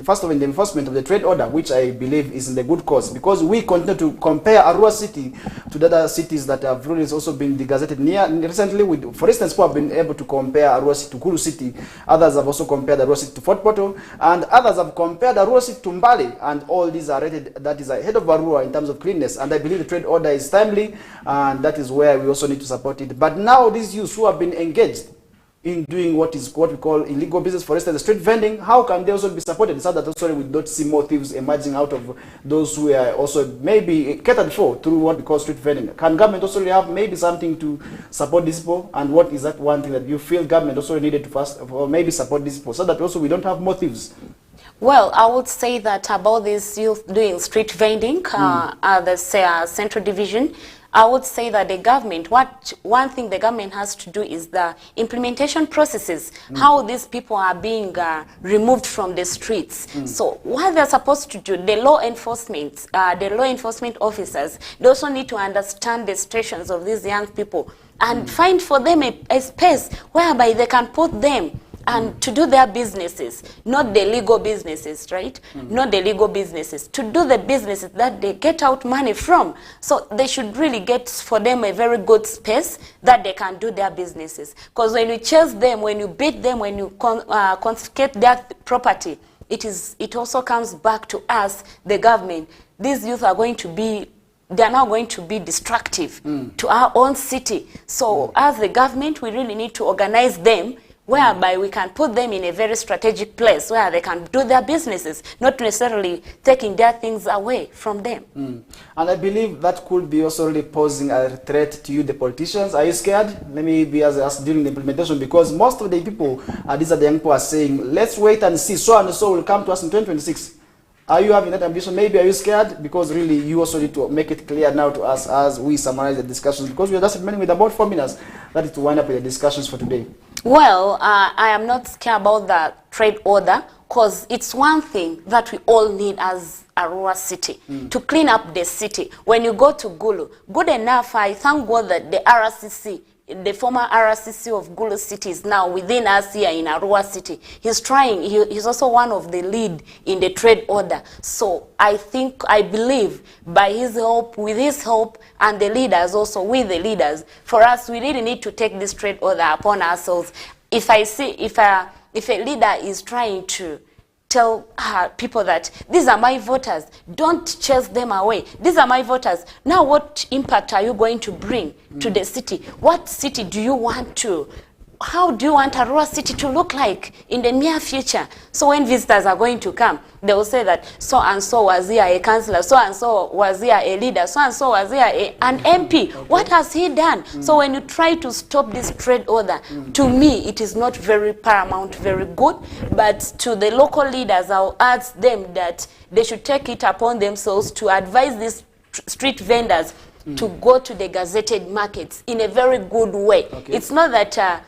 first of all, in the enforcement of the trade order, which I believe is in the good cause, because we continue to compare Arua City to the other cities that have really also been degazetted recently. With, for instance, people have been able to compare Arua City to Kuru City. Others have also compared Arua City to Fort Portal, and others have compared Arua City to Mbale, and all these are rated that is ahead of Arua in terms of cleanness. And I believe the trade order is timely, and that is where we also need to support it. But now these youths who have been engaged in doing what we call illegal business, for instance, the street vending, how can they also be supported so that also we don't see more thieves emerging out of those who are also maybe catered for through what we call street vending? Can government also have maybe something to support these people? And what is that one thing that you feel government also needed to first, or maybe support these people so that also we don't have more thieves? Well, I would say that about this youth doing street vending, the Central Division, I would say that the government, one thing the government has to do is the implementation processes, how these people are being removed from the streets. So what they're supposed to do, the law enforcement officers, they also need to understand the situations of these young people and find for them a space whereby they can put them and to do their businesses, not the legal businesses, right? Not the legal businesses, to do the businesses that they get out money from. So they should really get for them a very good space that they can do their businesses. Because when you chase them, when you beat them, when you confiscate their property, it also comes back to us, the government. These youth are going to be, they are now going to be destructive to our own city. So as the government, we really need to organize them whereby we can put them in a very strategic place where they can do their businesses, not necessarily taking their things away from them. And I believe that could be also really posing a threat to you, the politicians. Are you scared? Let me be as during the implementation, because most of the people, these are the young people, are saying, let's wait and see, so and so will come to us in 2026. Are you having that ambition? Maybe are you scared? Because really you also need to make it clear now to us as we summarize the discussions, because we are just remaining with about 4 minutes. That is to wind up with the discussions for today. Well, I am not scared about the trade order, because it's one thing that we all need as ARUA City, to clean up the city. When you go to Gulu, good enough, I thank God that the RCC, the former RCC of Gulu City, is now within us here in ARUA City. He's trying, he's also one of the lead in the trade order. So I believe by his help, with his help, and the leaders also, with the leaders, for us, we really need to take this trade order upon ourselves. If a leader is trying to tell people that these are my voters, don't chase them away. These are my voters. Now what impact are you going to bring to the city? What city do you want to, how do you want ARUA City to look like in the near future? So when visitors are going to come, they will say that so-and-so was here a councillor, so-and-so was here a leader, so-and-so was here an MP. What has he done? So when you try to stop this trade order, to me, it is not very paramount, very good. But to the local leaders, I'll ask them that they should take it upon themselves to advise these street vendors to go to the gazetted markets in a very good way. It's not that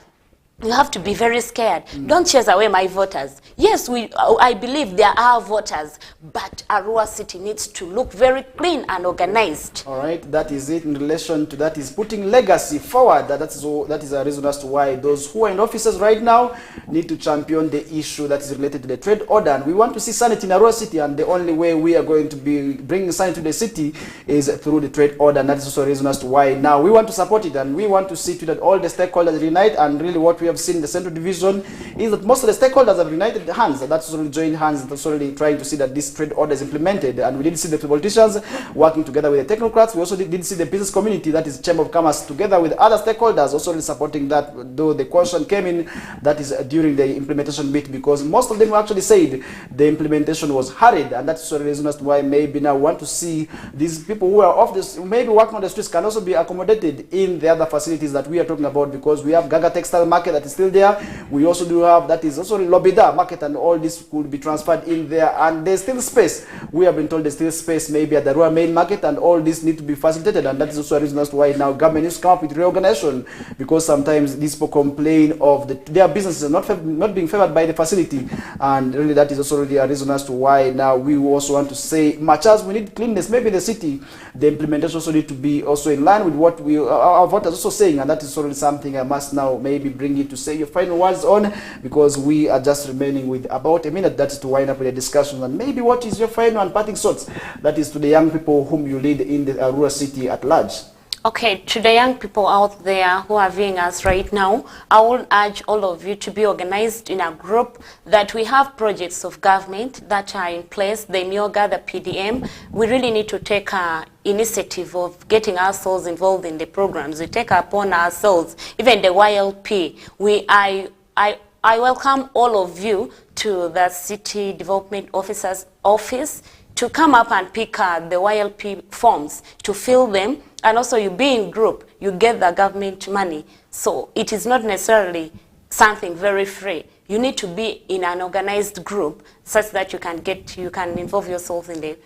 you have to be very scared. Don't chase away my voters. Yes, I believe there are voters, but ARUA City needs to look very clean and organized. All right, that is it in relation to that, is putting legacy forward. That is a reason as to why those who are in offices right now need to champion the issue that is related to the trade order. And we want to see sanity in ARUA City, and the only way we are going to be bringing sanity to the city is through the trade order. And that is also a reason as to why now we want to support it, and we want to see to that all the stakeholders unite. And really what we have seen in the Central Division is that most of the stakeholders have united hands. That's really joined hands, that's really trying to see that this trade order is implemented. And we did see the politicians working together with the technocrats. We also did see the business community, that is Chamber of Commerce, together with other stakeholders, also really supporting that, though the question came in, that is during the implementation bit, because most of them actually said the implementation was hurried. And that's the reason as to why maybe now we want to see these people who are off this, maybe working on the streets, can also be accommodated in the other facilities that we are talking about, because we have Gaga Textile Market that is still there. We also do have, that is also Lobida Market, and all this could be transferred in there. And there's still space. We have been told there's still space maybe at the Arua main market, and all this need to be facilitated. And that is also a reason as to why now government needs to come up with reorganization, because sometimes these people complain of their businesses not being favored by the facility. And really that is also really a reason as to why now we also want to say, much as we need cleanness maybe in the city, the implementation also need to be also in line with what our voters also saying. And that is also really something I must now maybe bring you to say your final words on, because we are just remaining with about a minute. That is to wind up with a discussion. And maybe what is your final and parting thoughts, that is to the young people whom you lead in the ARUA City at large? Okay, to the young people out there who are viewing us right now, I will urge all of you to be organized in a group, that we have projects of government that are in place, the MIOGA, the PDM. We really need to take initiative of getting ourselves involved in the programs. We take upon ourselves, even the YLP. I welcome all of you to the City Development Officer's office to come up and pick the YLP forms, to fill them, and also you be in group, you get the government money. So it is not necessarily something very free. You need to be in an organized group such that you can involve yourself in the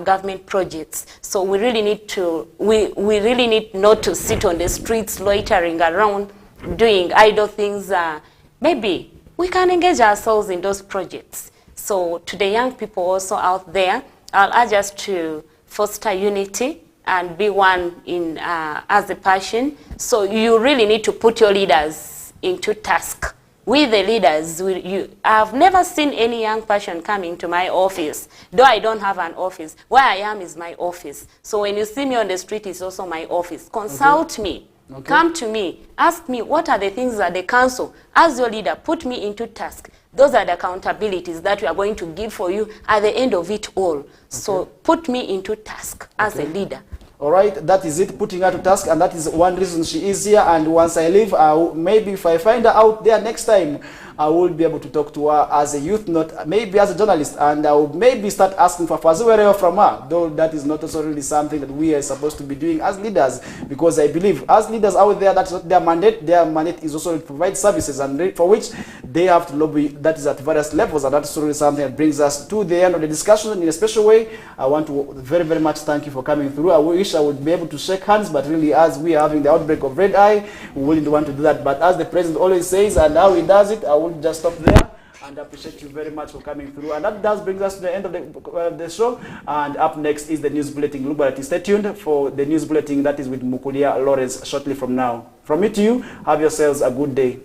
government projects. So we really need to, we really need not to sit on the streets loitering around doing idle things. Maybe we can engage ourselves in those projects. So to the young people also out there, I'll urge us to foster unity and be one in as a passion. So you really need to put your leaders into task. We the leaders, I've never seen any young person coming to my office, though I don't have an office. Where I am is my office. So when you see me on the street, it's also my office. Consult me. Okay. Come to me. Ask me what are the things that the council, as your leader, put me into task. Those are the accountabilities that we are going to give for you at the end of it all. Okay. So put me into task as a leader. All right, that is it, putting her to task, and that is one reason she is here. And once I leave, maybe if I find her out there next time, I will be able to talk to her as a youth, not maybe as a journalist, and I will maybe start asking for Fazuwere from her, though that is not necessarily something that we are supposed to be doing as leaders, because I believe as leaders out there, that's not their mandate. Their mandate is also to provide services, and for which they have to lobby, that is at various levels, and that's really something that brings us to the end of the discussion in a special way. I want to very, very much thank you for coming through. I wish I would be able to shake hands, but really as we are having the outbreak of red eye, we wouldn't want to do that. But as the president always says, and how he does it, I will just stop there and appreciate you very much for coming through. And that does bring us to the end of the show. And up next is the news bulletin. Stay tuned for the news bulletin that is with Mukulia Lawrence shortly from now. From me to you, have yourselves a good day.